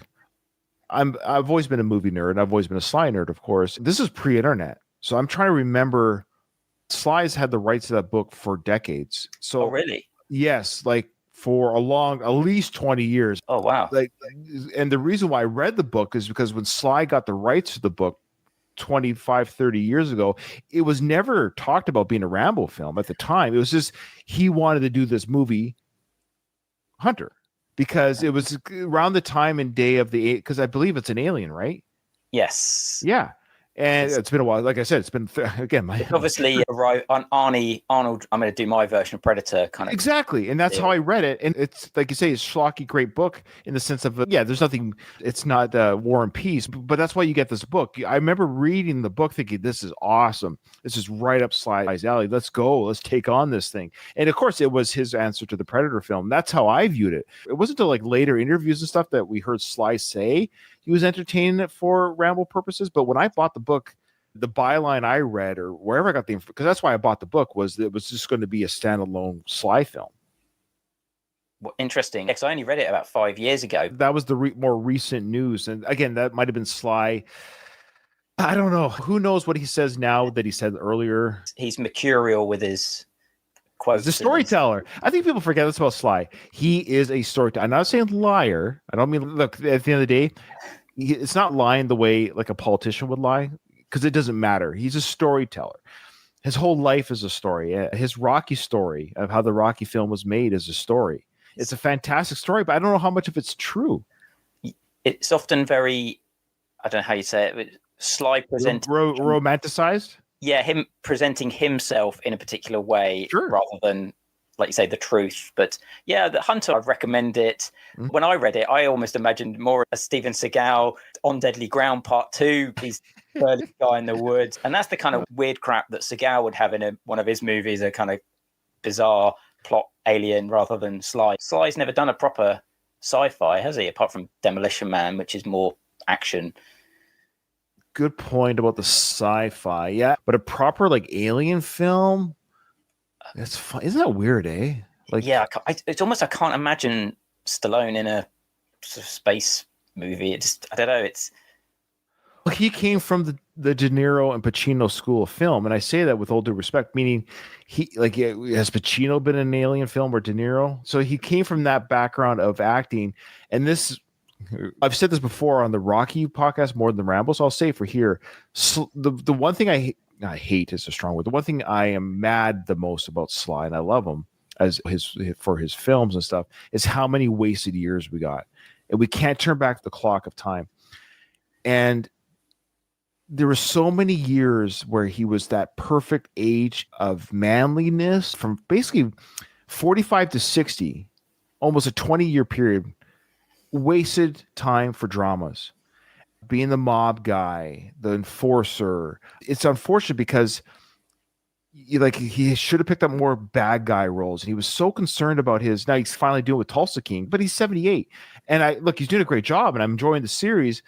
I've always been a movie nerd, and I've always been a Sly nerd, of course. This is pre-internet, so I'm trying to remember. Sly's had the rights to that book for decades. So, oh, really? Yes, like for at least 20 years. Oh, wow. And the reason why I read the book is because when Sly got the rights to the book 25, 30 years ago, it was never talked about being a Rambo film at the time. It was just he wanted to do this movie, Hunter, because it was around the time and day of because I believe it's an alien, right? Yes. Yeah. And it's been a while. Like I said, it's been again. It's obviously on Arnold. I'm going to do my version of Predator, kind of exactly, and that's how I read it. And it's like you say, it's schlocky, great book in the sense of there's nothing. It's not War and Peace, but that's why you get this book. I remember reading the book, thinking this is awesome. This is right up Sly's alley. Let's go. Let's take on this thing. And of course, it was his answer to the Predator film. That's how I viewed it. It wasn't until like later interviews and stuff that we heard Sly say he was entertaining it for Rambo purposes. But when I bought the book, the byline I read or wherever I got the info, because that's why I bought the book, was that it was just going to be a standalone Sly film. Well, interesting. Because I only read it about 5 years ago. That was the more recent news. And again, that might have been Sly. I don't know. Who knows what he says now that he said earlier? He's mercurial with his quotes. He's a storyteller. I think people forget this about Sly. He is a storyteller. I'm not saying liar. I don't mean, look, at the end of the day, it's not lying the way like a politician would lie, because it doesn't matter. He's a storyteller. His whole life is a story. His Rocky story of how the Rocky film was made is a story. It's a fantastic story, but I don't know how much of it's true. It's often very, I don't know how you say it, but Sly presented romanticized. Yeah, him presenting himself in a particular way, rather than, like you say, the truth. But yeah, the Hunter, I'd recommend it. Mm-hmm. When I read it, I almost imagined more a Steven Seagal On Deadly Ground Part 2. He's burly guy in the woods, and that's the kind of weird crap that Seagal would have in one of his movies, a kind of bizarre plot alien rather than Sly. Sly's never done a proper sci-fi, has he? Apart from Demolition Man, which is more action. Good point about the sci-fi, yeah. But a proper like alien film, it's fun. Isn't that weird, eh? Like, yeah, it's almost I can't imagine Stallone in a sort of space movie. It just, I don't know. It's he came from the De Niro and Pacino school of film, and I say that with all due respect, meaning has Pacino been in an alien film or De Niro? So he came from that background of acting, and this. I've said this before on the Rocky podcast more than the Rambo, so I'll say it for here. So the one thing I hate is a strong word. The one thing I am mad the most about Sly, and I love him for his films and stuff, is how many wasted years we got, and we can't turn back the clock of time. And there were so many years where he was that perfect age of manliness, from basically 45 to 60, almost a 20-year period. Wasted time for dramas, being the mob guy, the enforcer. It's unfortunate because he should have picked up more bad guy roles, and he was so concerned about his. Now he's finally doing it with Tulsa King, but he's 78, and he's doing a great job, and I'm enjoying the series.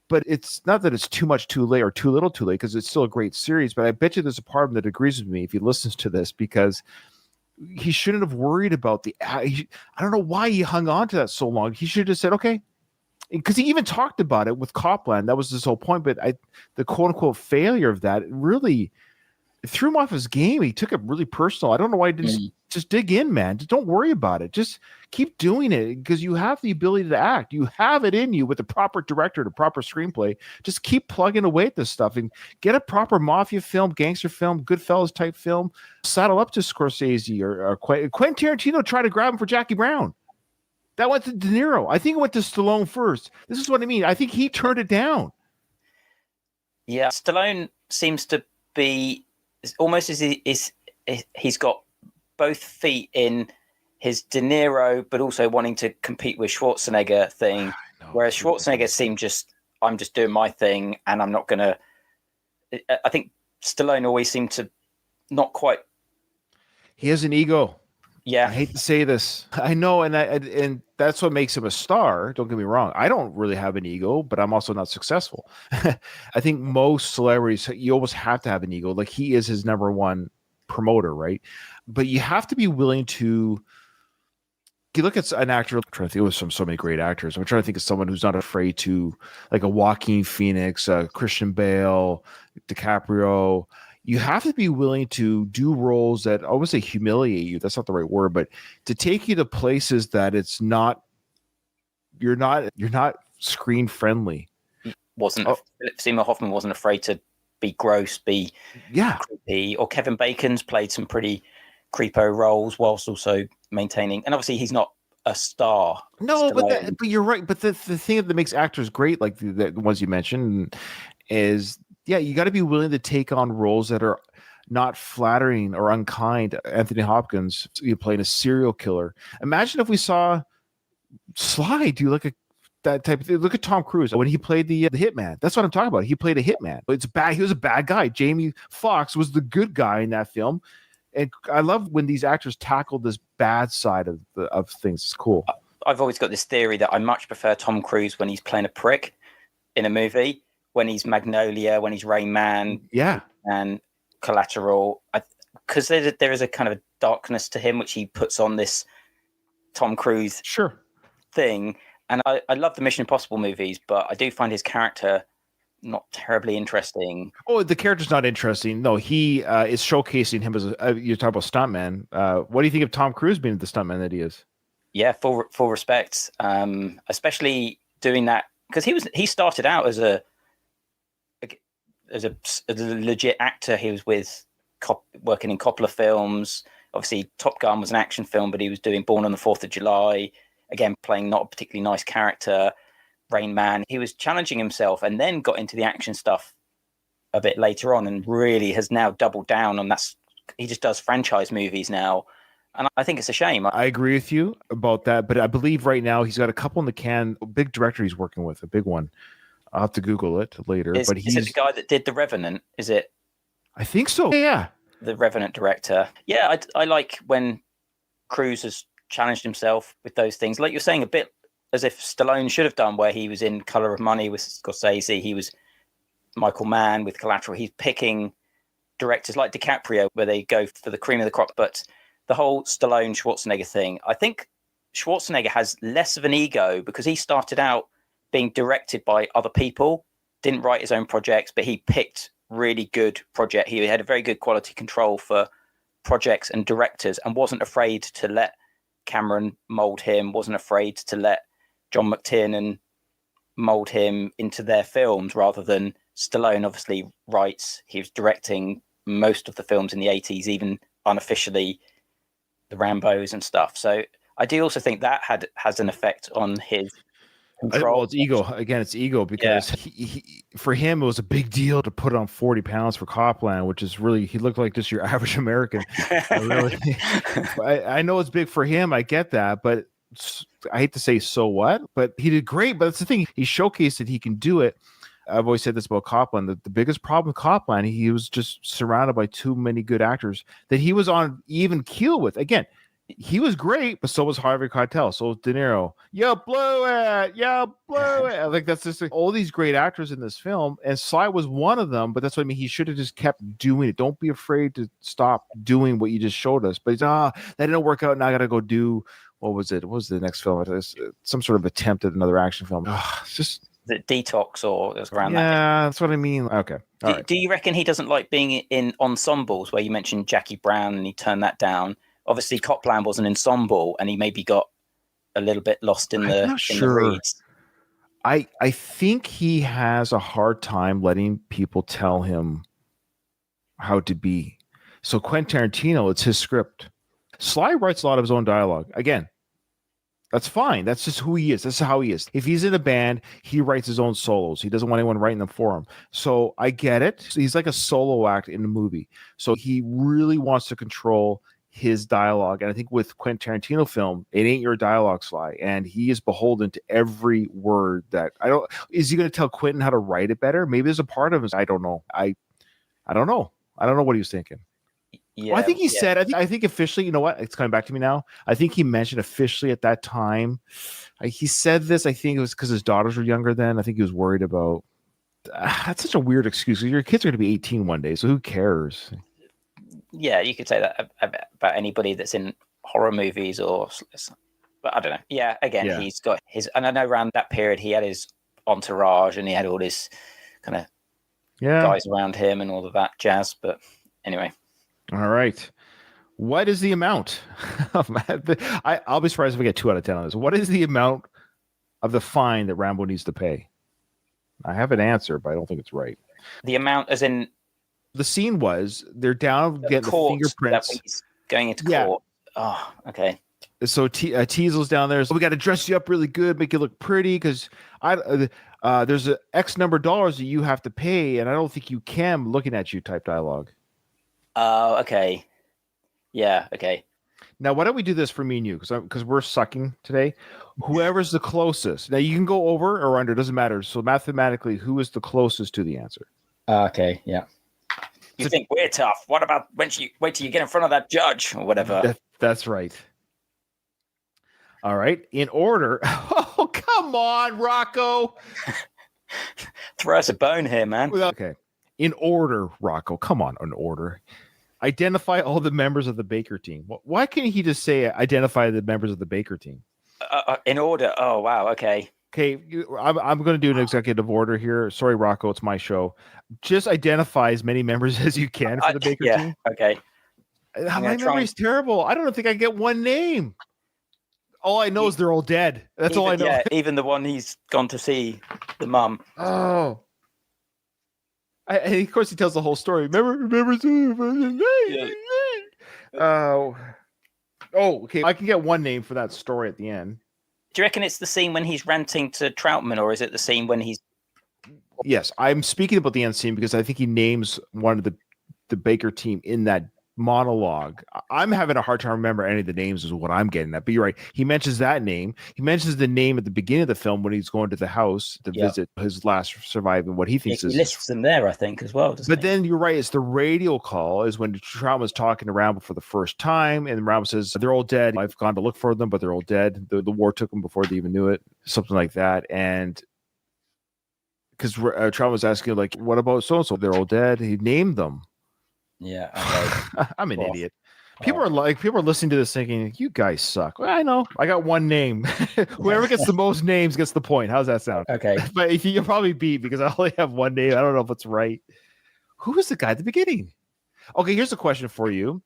But it's not that it's too much too late or too little too late, because it's still a great series. But I bet you there's a part of him that agrees with me if he listens to this, because he shouldn't have worried about I don't know why he hung on to that so long. He should have said, okay. Because he even talked about it with Copland. That was his whole point. But the quote unquote failure of that really threw him off his game. He took it really personal. I don't know why he didn't just dig in, man. Just don't worry about it. Just keep doing it, because you have the ability to act. You have it in you with the proper director, the proper screenplay. Just keep plugging away at this stuff and get a proper mafia film, gangster film, Goodfellas type film. Saddle up to Scorsese or Quentin Tarantino tried to grab him for Jackie Brown. That went to De Niro. I think it went to Stallone first. This is what I mean. I think he turned it down. Yeah, Stallone seems to be almost as he's got both feet in his De Niro, but also wanting to compete with Schwarzenegger thing. Whereas Schwarzenegger seemed just I'm just doing my thing, and I'm not going to. I think Stallone always seemed to not quite. He has an ego. Yeah, I hate to say this. I know, and that's what makes him a star. Don't get me wrong. I don't really have an ego, but I'm also not successful. I think most celebrities, you almost have to have an ego. Like, he is his number one promoter, right? But you have to be willing to. You look at an actor. I'm trying to think of so many great actors. I'm trying to think of someone who's not afraid to, like a Joaquin Phoenix, Christian Bale, DiCaprio. You have to be willing to do roles that, I would say, humiliate you. That's not the right word, but to take you to places that you're not screen friendly. Philip Seymour Hoffman wasn't afraid to be gross, be creepy, or Kevin Bacon's played some pretty creepo roles whilst also maintaining, and obviously he's not a star. No, but you're right. But the thing that makes actors great, like the ones you mentioned, is you got to be willing to take on roles that are not flattering or unkind. Anthony Hopkins, you playing a serial killer. Imagine if we saw Sly do like that type of thing. Look at Tom Cruise when he played the hitman. That's what I'm talking about. He played a hitman. It's bad. He was a bad guy. Jamie Foxx was the good guy in that film. And I love when these actors tackle this bad side of things. It's cool. I've always got this theory that I much prefer Tom Cruise when he's playing a prick in a movie, when he's Magnolia, when he's Rain Man, and Collateral, because there is a kind of a darkness to him which he puts on this Tom Cruise thing. And I love the Mission Impossible movies, but I do find his character not terribly interesting. Oh, the character's not interesting. No, he is showcasing him as you're talking about stuntman. What do you think of Tom Cruise being the stuntman that he is? Yeah, full respect. Especially doing that because he started out as a legit actor. He was working in Coppola films. Obviously, Top Gun was an action film, but he was doing Born on the 4th of July, again playing not a particularly nice character. Rain Man. He was challenging himself and then got into the action stuff a bit later on and really has now doubled down on that. He just does franchise movies now. And I think it's a shame. I agree with you about that, but I believe right now he's got a couple in the can. A big director he's working with, a big one. I'll have to Google it later. Is it the guy that did The Revenant? Is it? I think so. Yeah. The Revenant director. Yeah, I like when Cruise has challenged himself with those things. Like you're saying, a bit as if Stallone should have done, where he was in Color of Money with Scorsese, he was Michael Mann with Collateral. He's picking directors like DiCaprio, where they go for the cream of the crop. But the whole Stallone-Schwarzenegger thing, I think Schwarzenegger has less of an ego because he started out being directed by other people, didn't write his own projects, but he picked really good projects. He had a very good quality control for projects and directors and wasn't afraid to let Cameron mold him, wasn't afraid to let John McTiernan mold him into their films rather than Stallone obviously writes. He was directing most of the films in the 80s, even unofficially, the Rambos and stuff. So I do also think that has an effect on his control. Well, it's ego. Again, it's ego because he, for him, it was a big deal to put on 40 pounds for Copland, which is really, he looked like just your average American. I know it's big for him. I get that, but I hate to say so what, but he did great. But that's the thing. He showcased that he can do it. I've always said this about Copland, that the biggest problem with Copland, he was just surrounded by too many good actors that he was on even keel with. Again, he was great, but so was Harvey Keitel. So was De Niro. You blew it. You blew it. Like, that's just like, all these great actors in this film, and Sly was one of them. But that's what I mean. He should have just kept doing it. Don't be afraid to stop doing what you just showed us. But he's that didn't work out. Now I got to go do. What was it? What was the next film? It was some sort of attempt at another action film. It's just the Detox, or it was around that. Yeah, that's what I mean. Okay. Do you reckon he doesn't like being in ensembles, where you mentioned Jackie Brown and he turned that down? Obviously, Copland was an ensemble, and he maybe got a little bit lost in the reeds. I think he has a hard time letting people tell him how to be. So Quentin Tarantino, it's his script. Sly writes a lot of his own dialogue. Again, that's fine. That's just who he is. That's how he is. If he's in a band, he writes his own solos. He doesn't want anyone writing them for him. So I get it. So he's like a solo act in the movie. So he really wants to control his dialogue. And I think with Quentin Tarantino film, it ain't your dialogue, Sly. And he is beholden to every word that is he going to tell Quentin how to write it better? Maybe there's a part of him. I don't know. I don't know. I don't know what he was thinking. Yeah, well, I think he said, I think officially, you know what? It's coming back to me now. I think he mentioned officially at that time, he said this, I think it was because his daughters were younger then. I think he was worried about, that's such a weird excuse. Your kids are going to be 18 one day, so who cares? Yeah, you could say that about anybody that's in horror movies but I don't know. Yeah, again, he's got his, and I know around that period he had his entourage and he had all this kind of guys around him and all of that jazz. But anyway. All right. What is the amount? I'll be surprised if we get 2 out of 10 on this. What is the amount of the fine that Rambo needs to pay? I have an answer, but I don't think it's right. The amount as in... The scene was, they're down getting the fingerprints. He's going into court. Oh, okay. So Teasel's down there. So we got to dress you up really good, make you look pretty, because there's an X number of dollars that you have to pay, and I don't think you can, looking at you type dialogue. Oh, okay. Yeah, okay. Now, why don't we do this for me and you? Because we're sucking today. Whoever's the closest. Now, you can go over or under. Doesn't matter. So mathematically, who is the closest to the answer? Okay, yeah. You think we're tough. What about wait till you get in front of that judge or whatever? That's right. All right. In order. Oh, come on, Rocco. Throw us a bone here, man. Okay. In order, Rocco. Come on, in order. Identify all the members of the Baker team. Why can't he just say identify the members of the Baker team? In order. Oh, wow. Okay. Okay. I'm going to do an executive order here. Sorry, Rocco. It's my show. Just identify as many members as you can for the Baker team. Okay. My memory's terrible. I don't think I get one name. All I know is they're all dead. That's all I know. Yeah, even the one he's gone to see, the mum. Oh. And of course, he tells the whole story. Remember. Oh, okay. I can get one name for that story at the end. Do you reckon it's the scene when he's ranting to Troutman, or is it the scene when he's... Yes, I'm speaking about the end scene because I think he names one of the Baker team in that monologue. I'm having a hard time remember any of the names is what I'm getting at, but you're right. He mentions that name. He mentions the name at the beginning of the film when he's going to the house to visit his last surviving, what he thinks is... He lists them there, I think, as well. But then you're right. It's the radio call is when Troutman's talking to Rambo for the first time, and Rambo says, they're all dead. I've gone to look for them, but they're all dead. The war took them before they even knew it. Something like that. And because Troutman was asking, like, what about so-and-so? They're all dead. He named them. Yeah, okay. I'm an idiot. People are listening to this thinking, you guys suck. Well, I know. I got one name. Whoever gets the most names gets the point. How's that sound? Okay. But if you'll probably beat because I only have one name. I don't know if it's right. Who was the guy at the beginning? Okay, here's a question for you.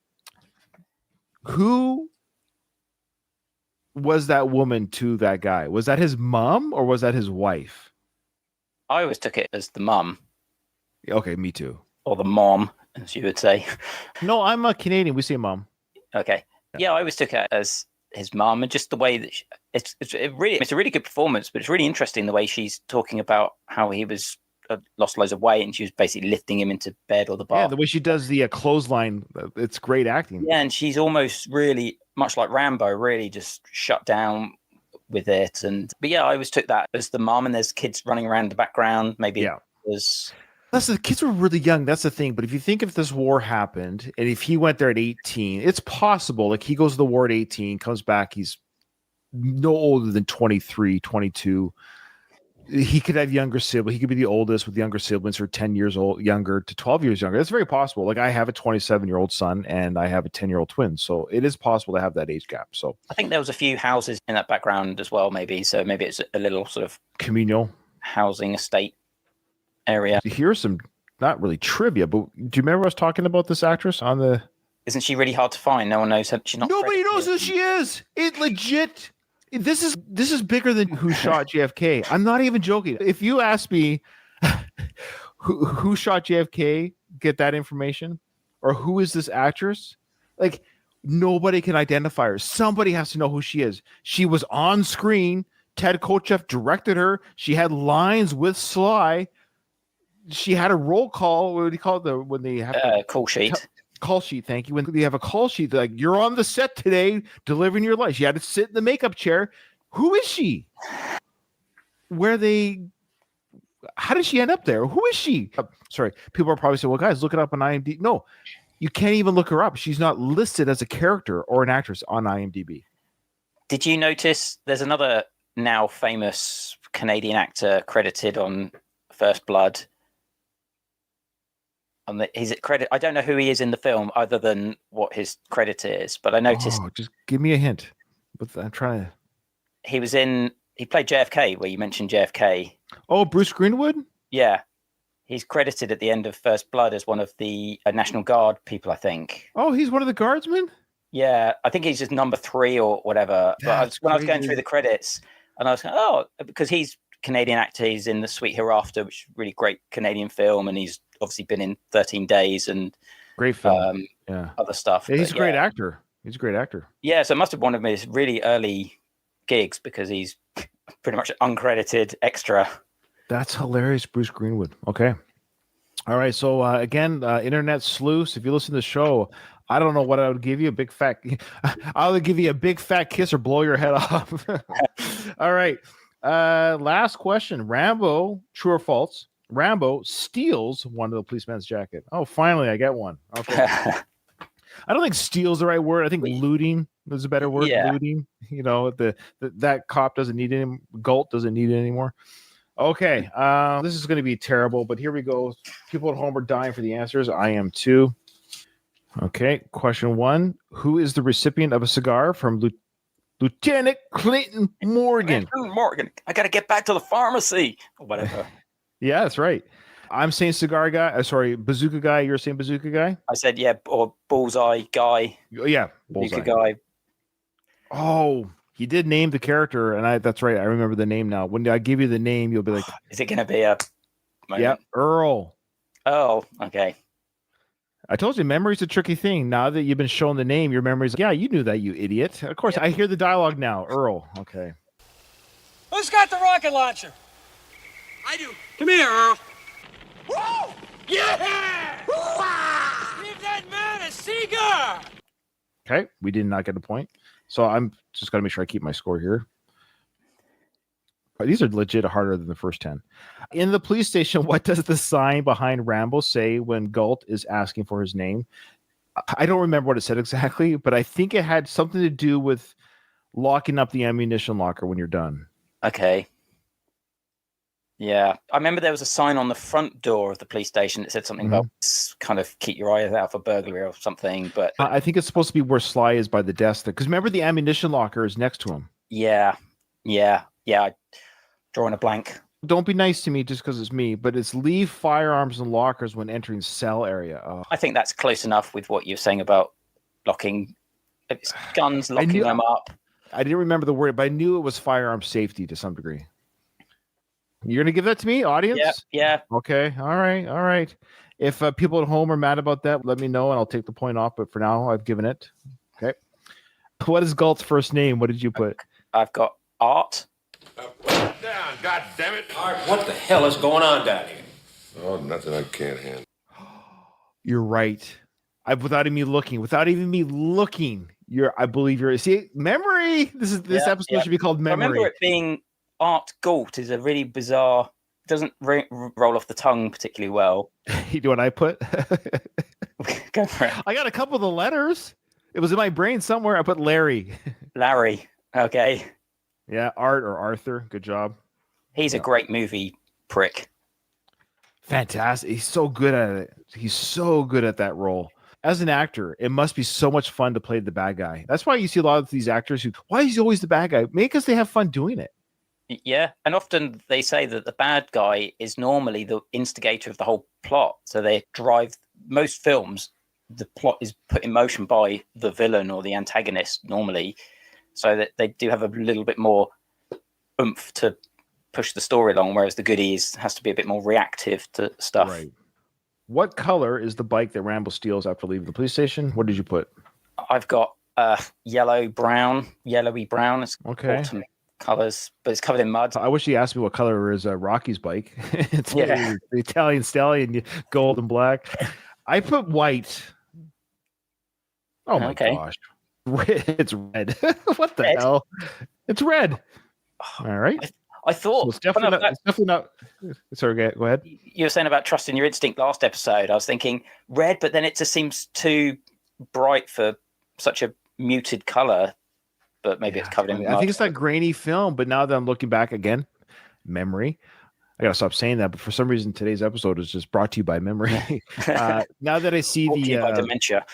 Who was that woman to that guy? Was that his mom or was that his wife? I always took it as the mum. Okay, me too. Or the mom, as you would say. No, I'm a Canadian. We say mom. Okay. Yeah, I always took it as his mom, and just the way that it's a really good performance, but it's really interesting the way she's talking about how he was lost loads of weight and she was basically lifting him into bed or the bath. Yeah, the way she does the clothesline, it's great acting. Yeah, and she's almost really, much like Rambo, really just shut down with it. But yeah, I always took that as the mom, and there's kids running around in the background. Maybe the kids were really young. That's the thing. But if you think if this war happened and if he went there at 18, it's possible. Like he goes to the war at 18, comes back, he's no older than 23, 22. He could have younger siblings. He could be the oldest with younger siblings who are 10 years old, younger to 12 years younger. That's very possible. Like I have a 27-year-old son and I have a 10-year-old twin. So it is possible to have that age gap. So I think there was a few houses in that background as well, maybe. So maybe it's a little sort of communal housing estate area. Here's some not really trivia, but do you remember us talking about this actress on the... Isn't she really hard to find? No one knows her. She's not. Nobody knows who she is. It legit... This is bigger than who shot JFK. I'm not even joking. If you ask me who shot JFK, get that information, or who is this actress, like nobody can identify her. Somebody has to know who she is. She was on screen. Ted Kotcheff directed her. She had lines with Sly. She had a roll call. What do you call it? When they have call sheet. call sheet. Thank you. When you have a call sheet, like you're on the set today, delivering your life. You had to sit in the makeup chair. Who is she? How did she end up there? Who is she? Sorry, people are probably saying, "Well, guys, look it up on IMDb." No, you can't even look her up. She's not listed as a character or an actress on IMDb. Did you notice there's another now famous Canadian actor credited on First Blood? His credit. I don't know who he is in the film, other than what his credit is. But I noticed. Just give me a hint. But I'm trying to. He played JFK, where you mentioned JFK. Oh, Bruce Greenwood? Yeah. He's credited at the end of First Blood as one of the National Guard people, I think. Oh, he's one of the guardsmen? Yeah, I think he's just number 3 or whatever. But when I was going through the credits, and I was going, because he's Canadian actor, he's in The Sweet Hereafter, which is a really great Canadian film, and he's obviously been in 13 Days and great film. Other stuff. Yeah, he's a great actor. He's a great actor. Yeah, so it must have been one of his really early gigs because he's pretty much uncredited extra. That's hilarious, Bruce Greenwood. Okay. All right. So again, internet sleuths, if you listen to the show, I don't know what I would give you. I would give you a big fat kiss or blow your head off. All right. Last question. Rambo, true or false? Rambo steals one of the policeman's jacket. Oh, finally, I get one. Okay. I don't think steal's the right word. I think looting is a better word. Yeah. Looting. You know, that cop doesn't need it. Galt doesn't need it anymore. Okay. This is going to be terrible, but here we go. People at home are dying for the answers. I am too. Okay. Question 1. Who is the recipient of a cigar from Lieutenant Clinton Morgan? Morgan. I got to get back to the pharmacy or whatever. Yeah, that's right. I'm saying cigar guy. Sorry, bazooka guy. You're saying bazooka guy? I said, yeah, or bullseye guy. Yeah, bullseye guy. Oh, he did name the character, and that's right. I remember the name now. When I give you the name, you'll be like, is it going to be a moment? Yeah, Earl. Oh, okay. I told you, memory's a tricky thing. Now that you've been shown the name, your memory's, yeah, you knew that, you idiot. Of course, I hear the dialogue now. Earl. Okay. Who's got the rocket launcher? I do. Come here, Earl. Woo! Yeah! Woo-ah! Give that man a cigar! Okay, we did not get a point. So I'm just got to make sure I keep my score here. These are legit harder than the first 10. In the police station, what does the sign behind Rambo say when Galt is asking for his name? I don't remember what it said exactly, but I think it had something to do with locking up the ammunition locker when you're done. Okay. Yeah. I remember there was a sign on the front door of the police station that said something about kind of keep your eyes out for burglary or something. But I think it's supposed to be where Sly is by the desk. Because remember, the ammunition locker is next to him. Yeah. Drawing a blank. Don't be nice to me just because it's me, but it's leave firearms in lockers when entering cell area. Oh. I think that's close enough with what you're saying about locking guns, locking them up. I didn't remember the word, but I knew it was firearm safety to some degree. You're going to give that to me, audience? Yeah. Okay. All right. If people at home are mad about that, let me know and I'll take the point off. But for now, I've given it. Okay. What is Galt's first name? What did you put? I've got Art. Put it down, God damn it. Art, what the hell is going on down here? Oh, nothing I can't handle. You're right. Without even me looking, I believe you're. See, memory. This episode should be called Memory. I remember it being Art Galt is a really bizarre. It doesn't roll off the tongue particularly well. You know what I put? Go for it. I got a couple of the letters. It was in my brain somewhere. I put Larry. Larry. Okay. Yeah, Art or Arthur. Good job. He's a great movie prick. Fantastic. He's so good at it. He's so good at that role. As an actor, it must be so much fun to play the bad guy. That's why you see a lot of these actors why is he always the bad guy? Maybe because they have fun doing it. Yeah, and often they say that the bad guy is normally the instigator of the whole plot. So they drive most films. The plot is put in motion by the villain or the antagonist normally, so that they do have a little bit more oomph to push the story along, whereas the goodie has to be a bit more reactive to stuff. Right. What color is the bike that Rambo steals after leaving the police station? What did you put? I've got yellowy brown. It's okay. Autumn colors, but it's covered in mud. I wish you asked me what color is Rocky's bike. It's the Italian stallion, gold and black. I put white. Oh my Okay. gosh. It's red. What the Red? hell? It's red. All right. I So thought it's definitely not, it's definitely not. Sorry, go ahead. you were saying about trusting your instinct last episode. I was thinking red, but then it just seems too bright for such a muted color. But maybe it's covered in I mud. think it's that grainy film, but now that I'm looking back again, memory. I gotta stop saying that, but for some reason today's episode is just brought to you by memory. Now that I see Brought to you by the dementia.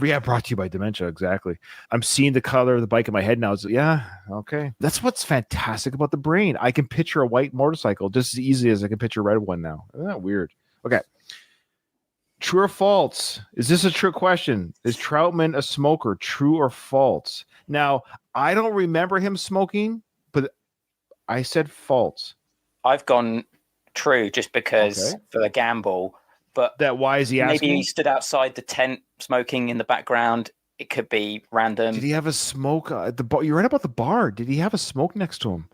yeah, brought to you by dementia, exactly. I'm seeing the color of the bike in my head now. It's yeah, okay. That's what's fantastic about the brain. I can picture a white motorcycle just as easily as I can picture a red one now. Isn't that weird? Okay. True or false? Is this a trick question? Is Troutman a smoker? True or false? Now, I don't remember him smoking, but I said false. I've gone true just because for the gamble. But That why is he asking? maybe he stood outside the tent smoking in the background. It could be random. Did he have a smoke at the bar? You're right about the bar. Did he have a smoke next to him?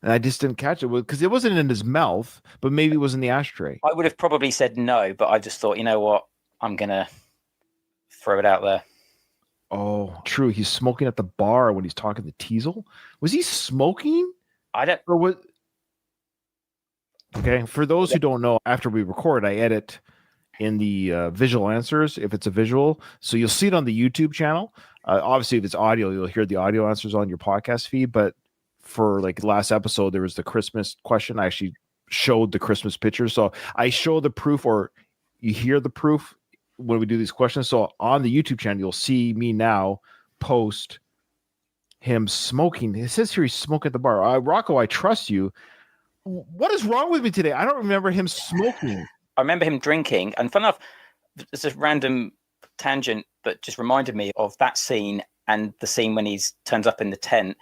And I just didn't catch it because it wasn't in his mouth, but maybe it was in the ashtray. I would have probably said no, but I just thought, you know what? I'm going to throw it out there. Oh, true. He's smoking at the bar when he's talking to Teasel. Was he smoking? I don't. Or what? Okay. For those who don't know, after we record, I edit in the visual answers if it's a visual. So you'll see it on the YouTube channel. Obviously, if it's audio, you'll hear the audio answers on your podcast feed. But for like the last episode, there was the Christmas question. I actually showed the Christmas pictures. So I show the proof, or you hear the proof when we do these questions. So on the YouTube channel, you'll see me now post him smoking. It says here he's smoking at the bar. Rocco, I trust you. What is wrong with me today? I don't remember him smoking. I remember him drinking, and fun enough, it's a random tangent, but just reminded me of that scene and the scene when he turns up in the tent.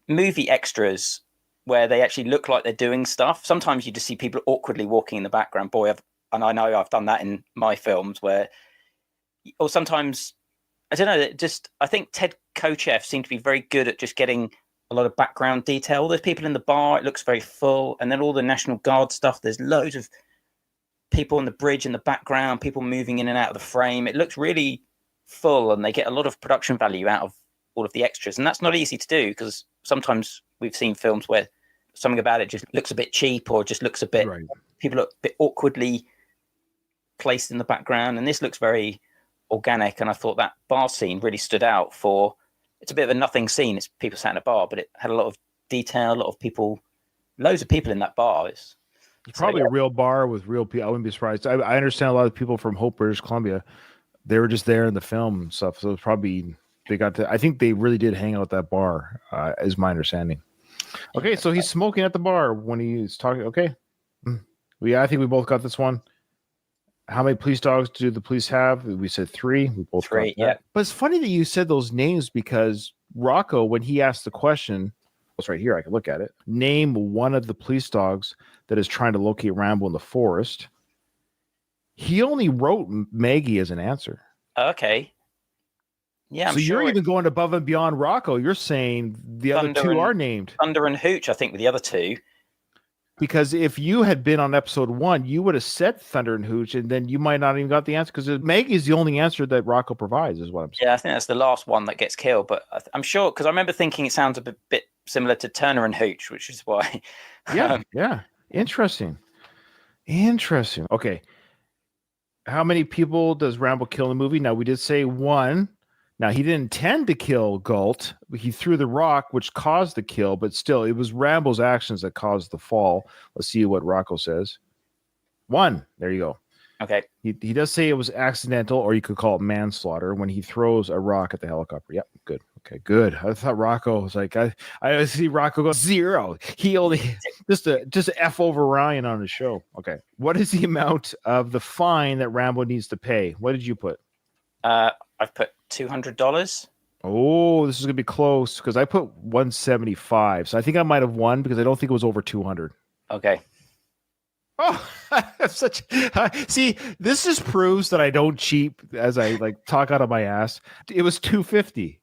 Movie extras where they actually look like they're doing stuff. Sometimes you just see people awkwardly walking in the background. And I know I've done that in my films or sometimes, I don't know, I think Ted Kochev seemed to be very good at just getting a lot of background detail. All those people in the bar, it looks very full. And then all the National Guard stuff, there's loads of people on the bridge in the background, people moving in and out of the frame. It looks really full, and they get a lot of production value out of all of the extras. And that's not easy to do, because sometimes we've seen films where something about it just looks a bit cheap, or just looks a bit, people look a bit awkwardly placed in the background. And this looks very organic. And I thought that bar scene really stood out for, it's a bit of a nothing scene. It's people sat in a bar, but it had a lot of detail, a lot of people, loads of people in that bar. It's probably a real bar with real people. I wouldn't be surprised. I understand a lot of people from Hope, British Columbia. They were just there in the film and stuff. So it's probably, I think they really did hang out at that bar, is my understanding. Okay, so he's smoking at the bar when he's talking. Okay. I think we both got this one. How many police dogs do the police have? We said 3. We both 3, got that. yeah. But it's funny that you said those names, because Rocco, when he asked the question, it's right here, I can look at it. Name one of the police dogs that is trying to locate Rambo in the forest. He only wrote Maggie as an answer. Okay. Yeah, so you're even going above and beyond Rocco. You're saying the other 2 are named. Thunder and Hooch, I think, were the other 2. Because if you had been on episode 1, you would have said Thunder and Hooch, and then you might not even got the answer, because Maggie is the only answer that Rocco provides, is what I'm saying. Yeah, I think that's the last one that gets killed. But I'm sure, because I remember thinking it sounds a bit similar to Turner and Hooch, which is why. Yeah. Interesting. Okay. How many people does Rambo kill in the movie? Now, we did say 1. Now, he didn't intend to kill Galt. He threw the rock, which caused the kill, but still, it was Rambo's actions that caused the fall. Let's see what Rocco says. 1. There you go. Okay. He does say it was accidental, or you could call it manslaughter, when he throws a rock at the helicopter. Yep, good. Okay, good. I thought Rocco was like, I see Rocco go 0. He only just F over Ryan on his show. Okay. What is the amount of the fine that Rambo needs to pay? What did you put? I've put $200. Oh, this is gonna be close, because I put 175. So I think I might have won, because I don't think it was over 200. Okay. Oh, see, this just proves that I don't cheat as I talk out of my ass. It was 250.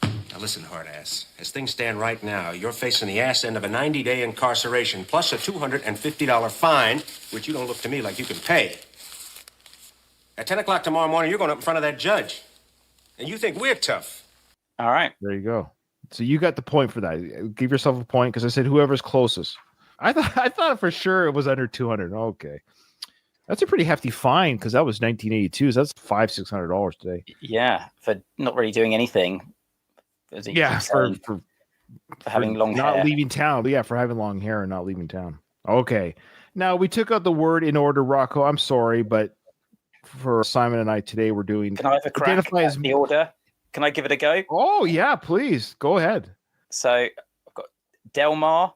Now listen, hard ass. As things stand right now, you're facing the ass end of a 90-day incarceration plus a $250 fine, which you don't look to me like you can pay. At 10 o'clock tomorrow morning, you're going up in front of that judge. And you think we're tough. All right. There you go. So you got the point for that. Give yourself a point because I said whoever's closest. I thought for sure it was under 200. Okay. That's a pretty hefty fine because that was 1982. So that's $500-$600 today. Yeah, for not really doing anything. As he Yeah, keeps for saying, for having long not hair. leaving town. Yeah, for having long hair and not leaving town. Okay. Now we took out the word in order, Rocco. I'm sorry, but for Simon and I today, we're doing. Can I have a crack Identify at as- the order? Can I give it a go? Oh yeah, please go ahead. So I've got Delmar,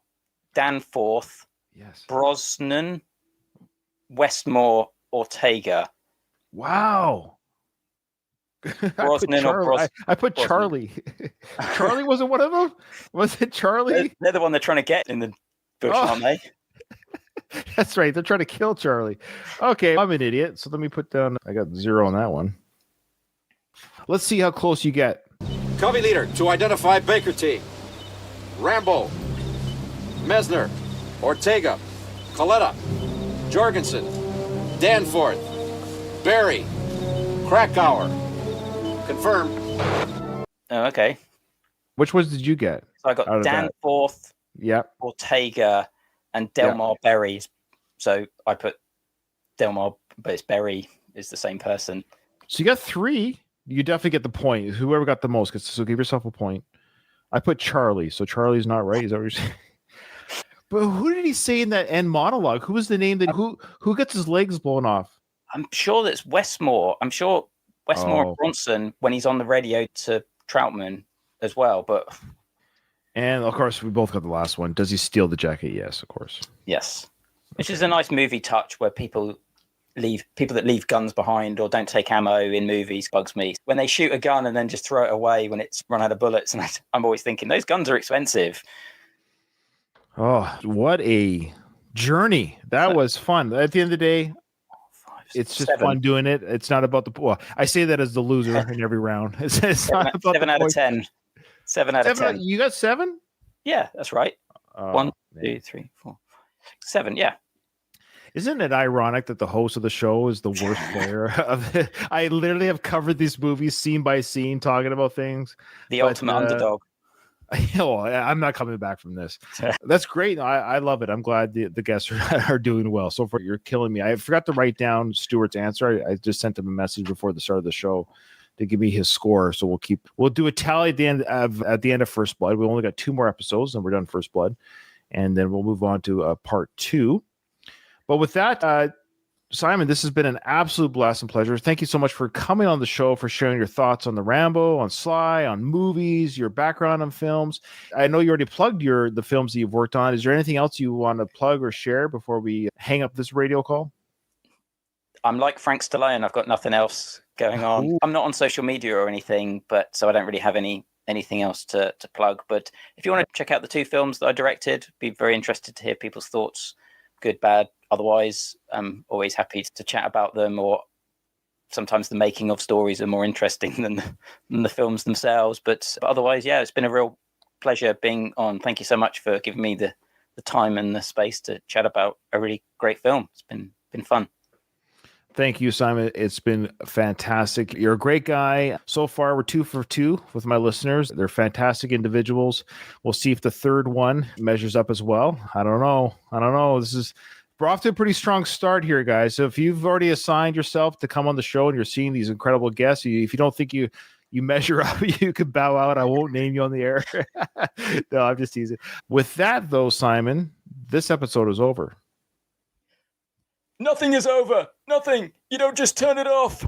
Danforth, Yes. Brosnan, Westmore, Ortega. Wow. Brosnan or I put Brosnan. Charlie. Charlie wasn't one of them? Was it Charlie? They're the one they're trying to get in the bush, Oh. aren't they? That's right. They're trying to kill Charlie. Okay, I'm an idiot. So let me put down. I got 0 on that one. Let's see how close you get. Covey leader to identify Baker T. Rambo, Mesner, Ortega, Coletta, Jorgensen, Danforth, Barry, Krakauer. Confirmed. Oh, okay. Which ones did you get? So I Out got of that. Danforth, Yep. Ortega, and Delmar Berry. So I put Delmar, but it's Berry is the same person. So you got 3. You definitely get the point. Whoever got the most gets. So give yourself a point. I put Charlie. So Charlie's not right. Is that what you're saying? But who did he say in that end monologue? Who was the name that who gets his legs blown off? I'm sure that's Westmore. I'm sure Westmore Oh. and Bronson when he's on the radio to Troutman as well. But And of course, we both got the last one. Does he steal the jacket? Yes, of course. yes, which is a nice movie touch where people that leave guns behind or don't take ammo in movies bugs me. When they shoot a gun and then just throw it away when it's run out of bullets, and I'm always thinking those guns are expensive. Oh, what a journey. That was fun. At the end of the day, 5, it's just 7. fun doing it. It's not about the well, I say that as the loser in every round. It's not about 7 the out of points. 10. 7 out of 10. You got 7? Yeah, that's right. Oh, 1, man. 2, 3, 4, 7. Yeah. Isn't it ironic that the host of the show is the worst player of it? I literally have covered these movies scene by scene, talking about things. The But, ultimate underdog. Oh, I'm not coming back from this. That's great. I love it. I'm glad the guests are doing well. So far, you're killing me. I forgot to write down Stuart's answer. I just sent him a message before the start of the show to give me his score. So we'll do a tally at the end of First Blood. We only got 2 more episodes, and we're done First Blood, and then we'll move on to part 2. But with that, Simon, this has been an absolute blast and pleasure. Thank you so much for coming on the show, for sharing your thoughts on the Rambo, on Sly, on movies, your background on films. I know you already plugged the films that you've worked on. Is there anything else you want to plug or share before we hang up this radio call? I'm like Frank Stallone. I've got nothing else going on. Ooh. I'm not on social media or anything, but so I don't really have anything else to plug. But if you want to check out the 2 films that I directed, be very interested to hear people's thoughts, good, bad. Otherwise, I'm always happy to chat about them, or sometimes the making of stories are more interesting than the films themselves. But otherwise, yeah, it's been a real pleasure being on. Thank you so much for giving me the time and the space to chat about a really great film. It's been fun. Thank you, Simon. It's been fantastic. You're a great guy. So far, we're 2 for 2 with my listeners. They're fantastic individuals. We'll see if the third one measures up as well. I don't know. We're off to a pretty strong start here, guys. So if you've already assigned yourself to come on the show and you're seeing these incredible guests, if you don't think you measure up, you could bow out. I won't name you on the air. No, I'm just teasing. With that, though, Simon, this episode is over. Nothing is over. Nothing. You don't just turn it off.